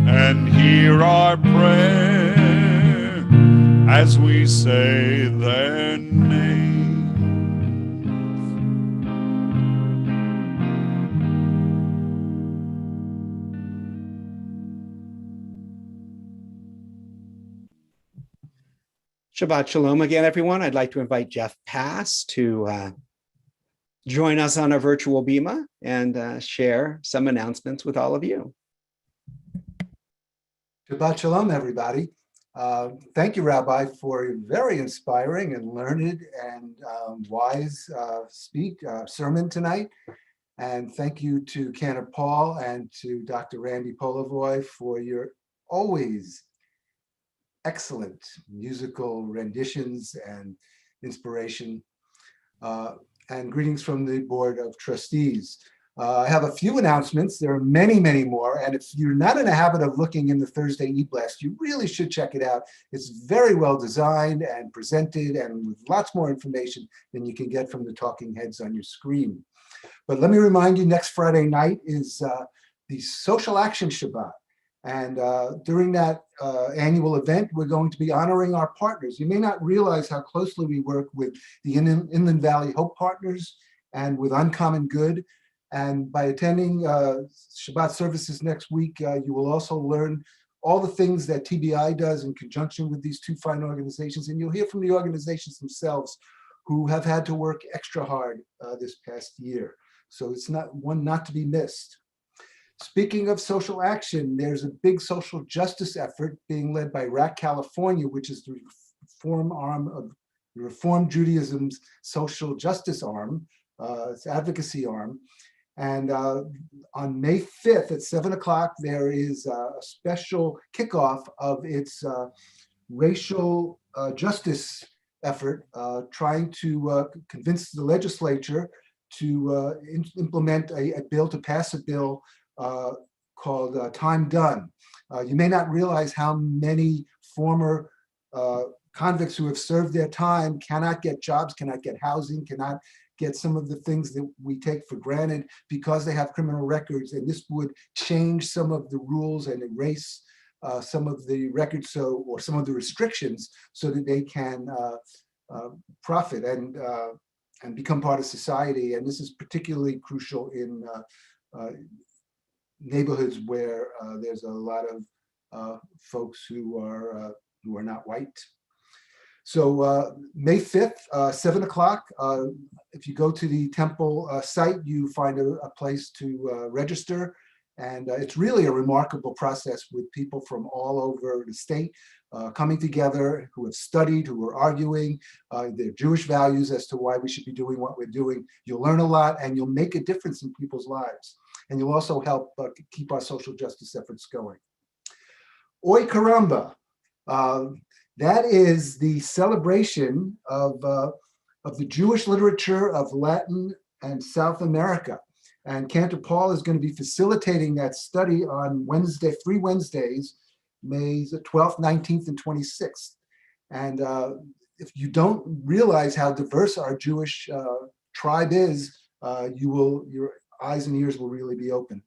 and hear our prayer as we say their names. Shabbat Shalom again, everyone. I'd like to invite Jeff Pass to join us on our virtual Bima and share some announcements with all of you. Shabbat Shalom, everybody. Thank you, Rabbi, for a very inspiring and learned and wise sermon tonight. And thank you to Cantor Paul and to Dr. Randy Polivoy for your always excellent musical renditions and inspiration. And greetings from the Board of Trustees. I have a few announcements. There are many, many more. And if you're not in a habit of looking in the Thursday e-blast, you really should check it out. It's very well designed and presented and with lots more information than you can get from the talking heads on your screen. But let me remind you, next Friday night is the Social Action Shabbat. And during that annual event, we're going to be honoring our partners. You may not realize how closely we work with the Inland Valley Hope Partners and with Uncommon Good. And by attending Shabbat services next week, you will also learn all the things that TBI does in conjunction with these two fine organizations. And you'll hear from the organizations themselves who have had to work extra hard this past year. So it's one not to be missed. Speaking of social action, there's a big social justice effort being led by RAC California, which is the reform arm of the Reform Judaism's social justice arm, its advocacy arm. And on May 5th at 7 o'clock, there is a special kickoff of its racial justice effort, trying to convince the legislature to implement a bill, to pass a bill called Time Done. You may not realize how many former convicts who have served their time cannot get jobs, cannot get housing, cannot get some of the things that we take for granted because they have criminal records. And this would change some of the rules and erase some of the records, or some of the restrictions, so that they can profit and become part of society. And this is particularly crucial in neighborhoods where there's a lot of folks who are not white. So May 5th, 7 o'clock, if you go to the Temple site, you find a place to register. And it's really a remarkable process with people from all over the state coming together, who have studied, who are arguing their Jewish values as to why we should be doing what we're doing. You'll learn a lot and you'll make a difference in people's lives. And you'll also help keep our social justice efforts going. Oy Caramba. That is the celebration of the Jewish literature of Latin and South America. And Cantor Paul is going to be facilitating that study on Wednesday, 3 Wednesdays, May the 12th, 19th, and 26th. And if you don't realize how diverse our Jewish tribe is, your eyes and ears will really be open.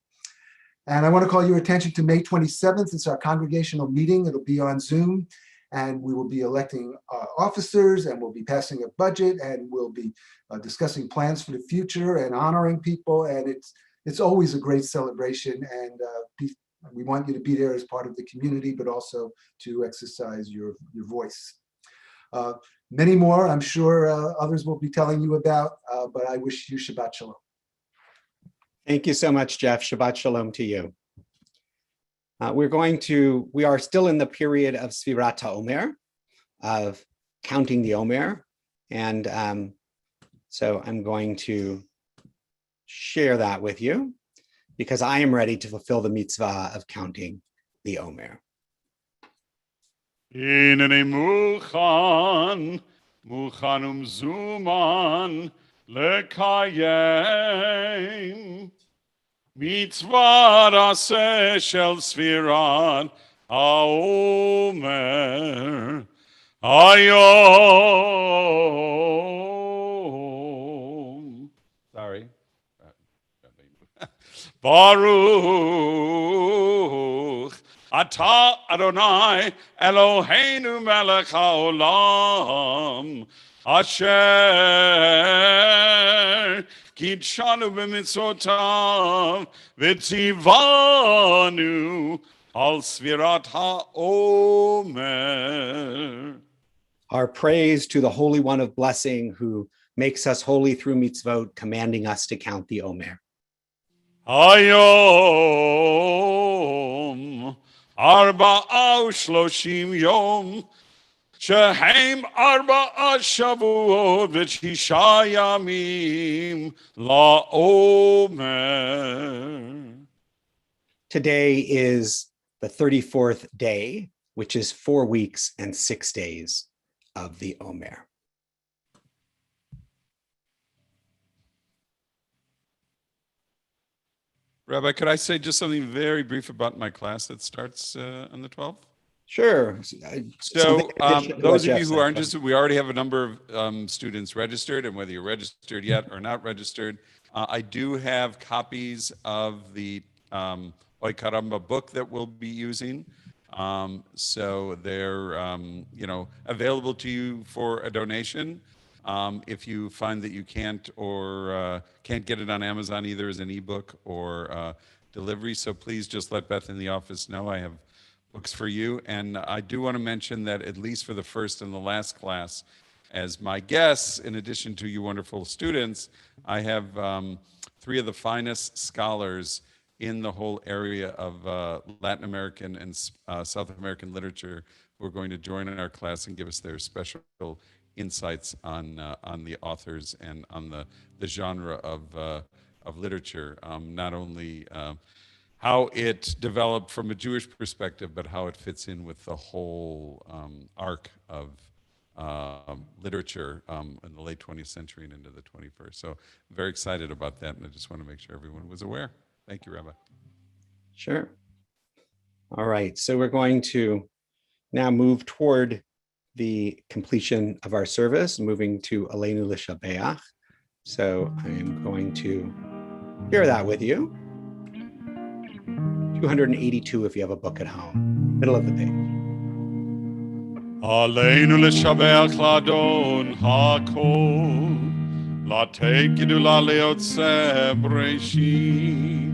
And I want to call your attention to May 27th. It's our congregational meeting. It'll be on Zoom. And we will be electing officers, and we'll be passing a budget, and we'll be discussing plans for the future and honoring people. And it's always a great celebration. And we want you to be there as part of the community, but also to exercise your voice. Many more, I'm sure others will be telling you about, but I wish you Shabbat Shalom. Thank you so much, Jeff. Shabbat Shalom to you. We are still in the period of Sfirat HaOmer, of counting the Omer. And so I'm going to share that with you because I am ready to fulfill the mitzvah of counting the Omer. Hineni muchan umzuman lekayem mitzvah aseh shel sfirat haomer hayom. Sorry. Baruch Ata Adonai Eloheinu melech haolam asher kidshanu b'mitzvotav v'tzivanu al sfirat haomer. Our praise to the Holy One of Blessing, who makes us holy through mitzvot, commanding us to count the Omer. Hayom Arba'a u'shloshim yom shehem arba'a shavuot v'shisha yamim la'omer. Today is the 34th day, which is 4 weeks and 6 days of the Omer. Rabbi, could I say just something very brief about my class that starts on the 12th? Sure. So those of you who are interested, we already have a number of students registered, and whether you're registered yet or not registered, I do have copies of the Oy Caramba book that we'll be using. So they're, available to you for a donation. If you find that you can't or can't get it on Amazon either as an ebook or delivery, so please just let Beth in the office know. I have books for you. And I do want to mention that at least for the first and the last class, as my guests, in addition to you wonderful students, I have three of the finest scholars in the whole area of Latin American and South American literature who are going to join in our class and give us their special insights on the authors and on the genre of literature, not only how it developed from a Jewish perspective, but how it fits in with the whole arc of literature in the late 20th century and into the 21st. So very excited about that, and I just want to make sure everyone was aware. Thank you, Rabbi. Sure. All right, so we're going to now move toward the completion of our service, moving to Aleinu L'Shabeach. So I am going to share that with you. 282 if you have a book at home, middle of the page. Aleinu l'shabeach l'Adon hakol, l'tegidu la'leotze b'reishit,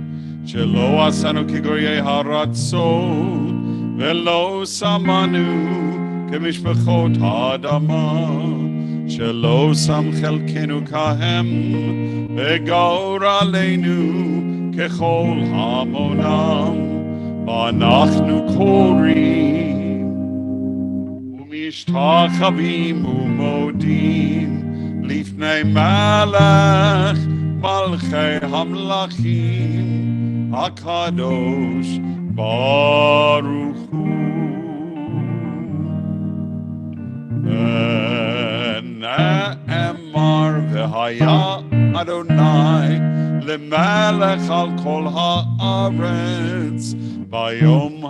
shelo asanu kigoyei haratzot, velo samanu kemishpachot ha'adama, shelo sam chelkenu kahem, v'gaor aleinu kechol hamonam, v'anachnu korim, משתחווים ומודים לפני מלך מלכי המלכים הקדוש ברוך הוא. ונאמר והיה אדוני למלך על כל הארץ ביום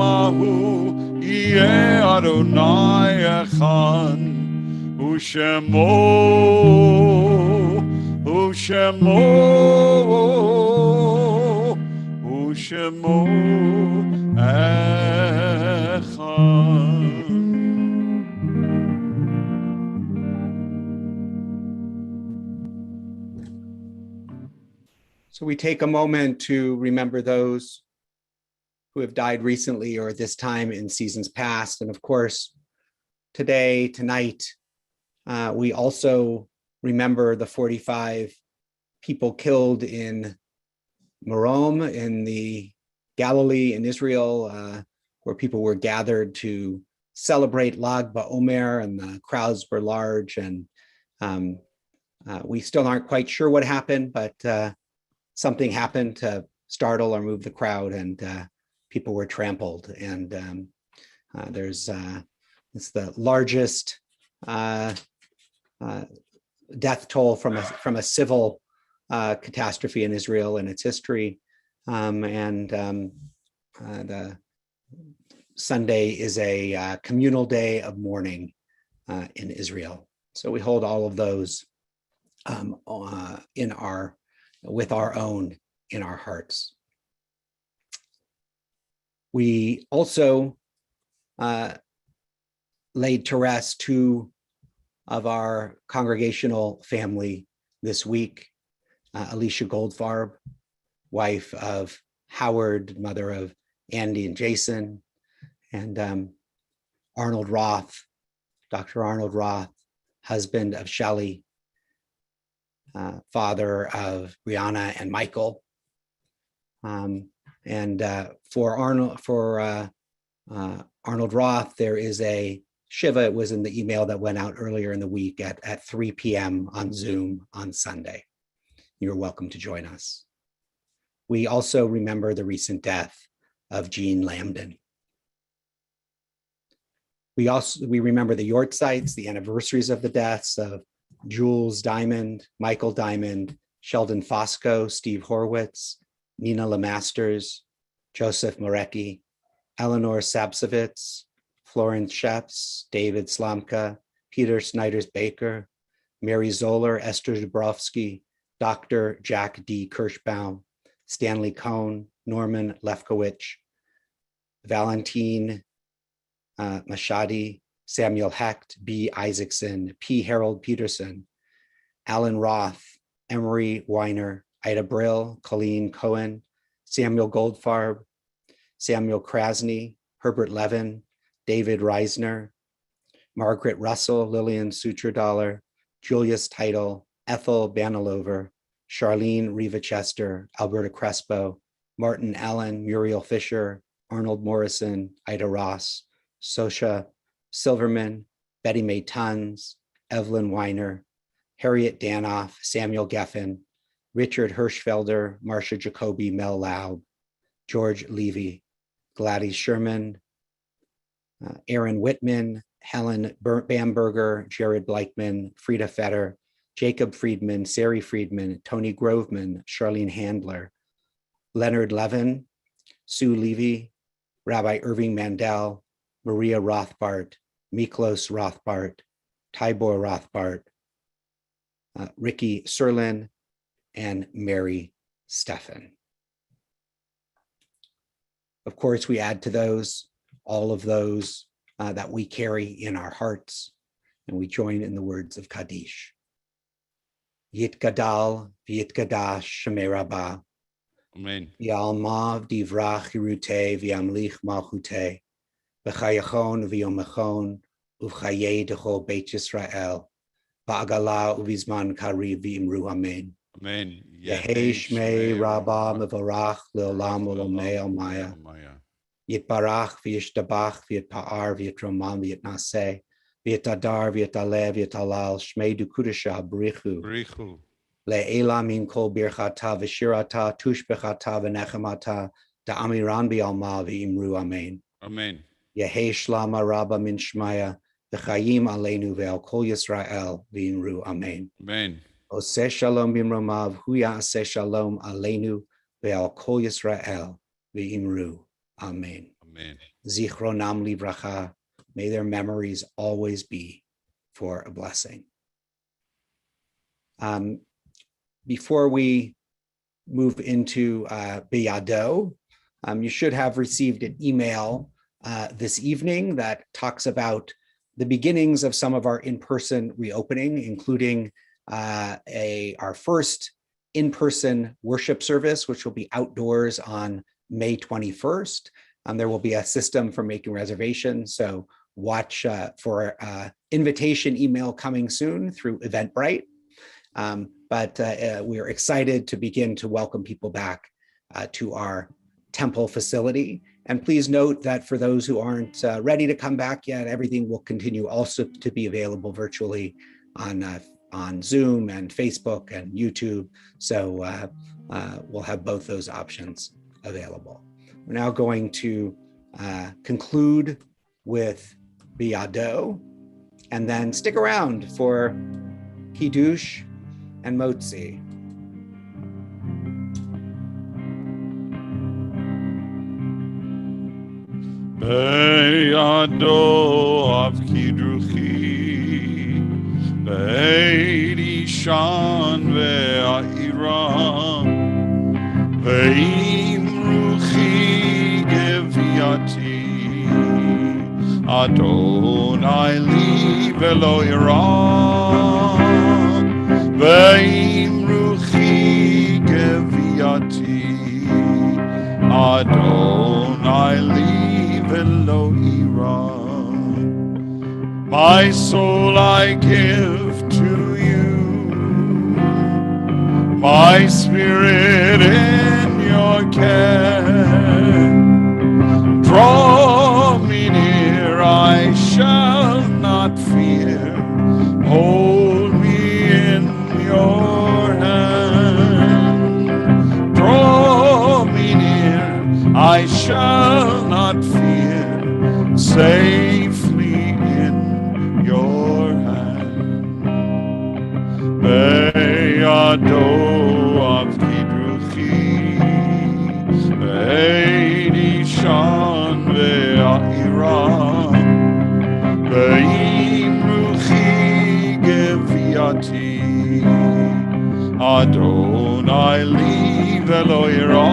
ההוא יהיה אדוני אחד, ושמו אחד. So we take a moment to remember those who have died recently or at this time in seasons past. And of course, tonight, we also remember the 45 people killed in Merom in the Galilee in Israel, where people were gathered to celebrate Lag BaOmer, and the crowds were large. And we still aren't quite sure what happened, but something happened to startle or move the crowd, and people were trampled. And it's the largest death toll from a civil catastrophe in Israel in its history. The Sunday is a communal day of mourning in Israel. So we hold all of those with our own in our hearts. We also laid to rest two of our congregational family this week. Alicia Goldfarb, wife of Howard, mother of Andy and Jason, and Arnold Roth, Dr. Arnold Roth, husband of Shelley, father of Brianna and Michael. For Arnold Roth, there is a Shiva. It was in the email that went out earlier in the week at 3 p.m. on Zoom on Sunday. You're welcome to join us. We also remember the recent death of Jean Lambden. We remember the Yortzites, the anniversaries of the deaths of Jules Diamond, Michael Diamond, Sheldon Fosco, Steve Horwitz, Nina Lemasters, Joseph Morecki, Eleanor Sapsovitz, Florence Sheps, David Slamka, Peter Snyders-Baker, Mary Zoller, Esther Dubrovsky, Dr. Jack D. Kirschbaum, Stanley Cohn, Norman Lefkowitz, Valentine Mashadi, Samuel Hecht, B. Isaacson, P. Harold Peterson, Alan Roth, Emery Weiner, Ida Brill, Colleen Cohen, Samuel Goldfarb, Samuel Krasny, Herbert Levin, David Reisner, Margaret Russell, Lillian Sutradollar, Julius Title, Ethel Banilover, Charlene Riva-Chester, Alberta Crespo, Martin Allen, Muriel Fisher, Arnold Morrison, Ida Ross, Sosha Silverman, Betty Mae Tuns, Evelyn Weiner, Harriet Danoff, Samuel Geffen, Richard Hirschfelder, Marcia Jacoby, Mel Laub, George Levy, Gladys Sherman, Aaron Whitman, Helen Bamberger, Jared Bleichman, Frida Fetter, Jacob Friedman, Sari Friedman, Tony Groveman, Charlene Handler, Leonard Levin, Sue Levy, Rabbi Irving Mandel, Maria Rothbart, Miklos Rothbart, Tibor Rothbart, Ricky Serlin, and Mary Steffen. Of course, we add to those all of those that we carry in our hearts, and we join in the words of Kaddish. Yitgadal v'yitgadash Shemei Rabbah. Amen. Yalma v'divrach Hirutei v'yamlich malchutei. V'chayachon v'yomachon uv'chayei d'chol Beit Yisrael. V'agala uv'izman kariv v'imru amen. Amen. Yehei Shmei Rabbah mevarach le'olam olomei almaya. Yitbarach v'yishtabach v'yitpa'ar v'yitroman v'yitnaseh. V'yitadar v'yitaleh v'yitalal Shmei dukudasha b'richu. Le'ela min kol birchata v'shirata tushbechata v'nechemata da'amiran bi'alma v'imru amen. Amen. Yehei shlama rabba min shmaya v'chayim aleinu ve'al kol Yisrael v'imru amen. Amen. Oseh shalom bimromav hu ya'aseh shalom aleinu ve'al kol Yisrael v'imru amen. Amen. Zichronam livracha. May their memories always be for a blessing. Before we move into Biyado, you should have received an email this evening that talks about the beginnings of some of our in-person reopening, including our first in-person worship service, which will be outdoors on May 21st. There will be a system for making reservations, so watch for invitation email coming soon through Eventbrite. But we are excited to begin to welcome people back to our temple facility. And please note that for those who aren't ready to come back yet, everything will continue also to be available virtually on Zoom and Facebook and YouTube. So we'll have both those options available. We're now going to conclude with Biyado, and then stick around for Kiddush and Motzi. Biyado av kidduchi, be'ed ishan ve'a'iram, ve'imruchi geviati, Adonai li velo ira, ve'imruchi geviati, Adonai li velo ira. My soul I give to you, my spirit in your care. Draw me near, I shall not fear. Hold me in your hand. Draw me near, I shall not fear. Safely in your hand. Beyado av kidduchi, be'ed ishan ve'a'iram, ve'imruchi geviati, Adonai li velo ira,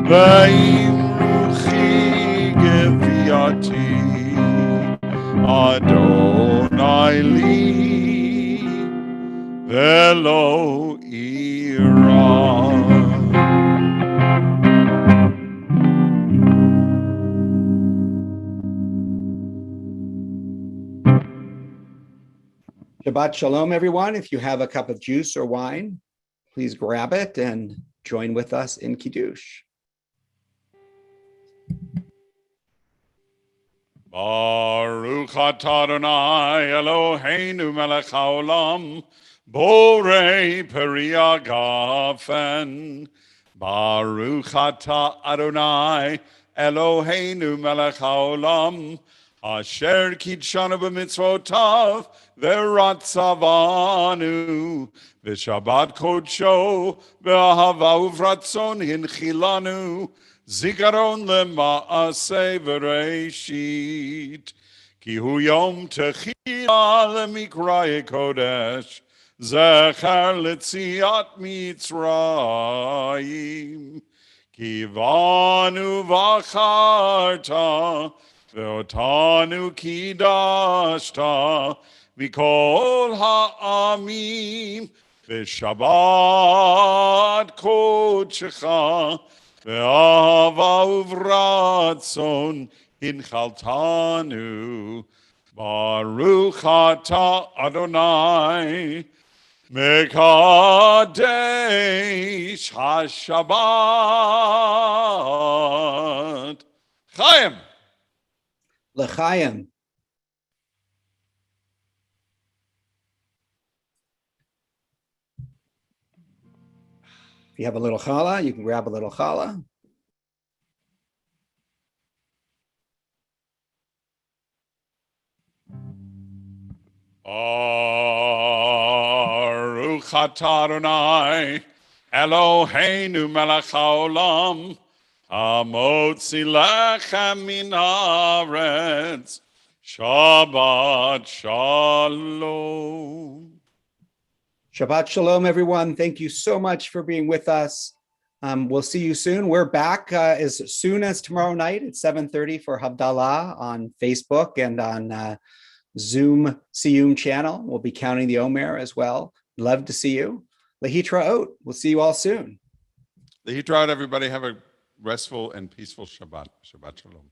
ve'im ruchi geviati. Adonai li velo ira. Shabbat Shalom, everyone. If you have a cup of juice or wine, please grab it and join with us in Kiddush. Baruch atah Adonai Eloheinu melech haolam, borei peri hagafen. Baruch atah Adonai Eloheinu melech haolam, asher kitshanu b'mitzvotav v'ratzavanu, v'shabbat kodsho v'ahava uvratzon hinchilanu, zikaron lema'aseh v'reishit, ki hu yom techila lemikraya kodesh, zechar letziat mitzrayim, ki vanu v'acharta, ve'otanu kidashta, mikol ha'amim, v'shabbat kodshecha, ve'ahava uvratzon hinchaltanu. Baruch atah Adonai Mekadesh HaShabbat. Chaim. L'chaim. If you have a little challah, you can grab a little challah. Baruch atah Adonai Eloheinu melech haolam, hamotzi lechem min haaretz. Shabbat shalom. Shabbat Shalom, everyone. Thank you so much for being with us. We'll see you soon. We're back as soon as tomorrow night at 7:30 for Havdalah on Facebook and on Zoom Siyum channel. We'll be counting the Omer as well. Love to see you. Lehitraot. We'll see you all soon. Lehitraot, everybody. Have a restful and peaceful Shabbat. Shabbat shalom.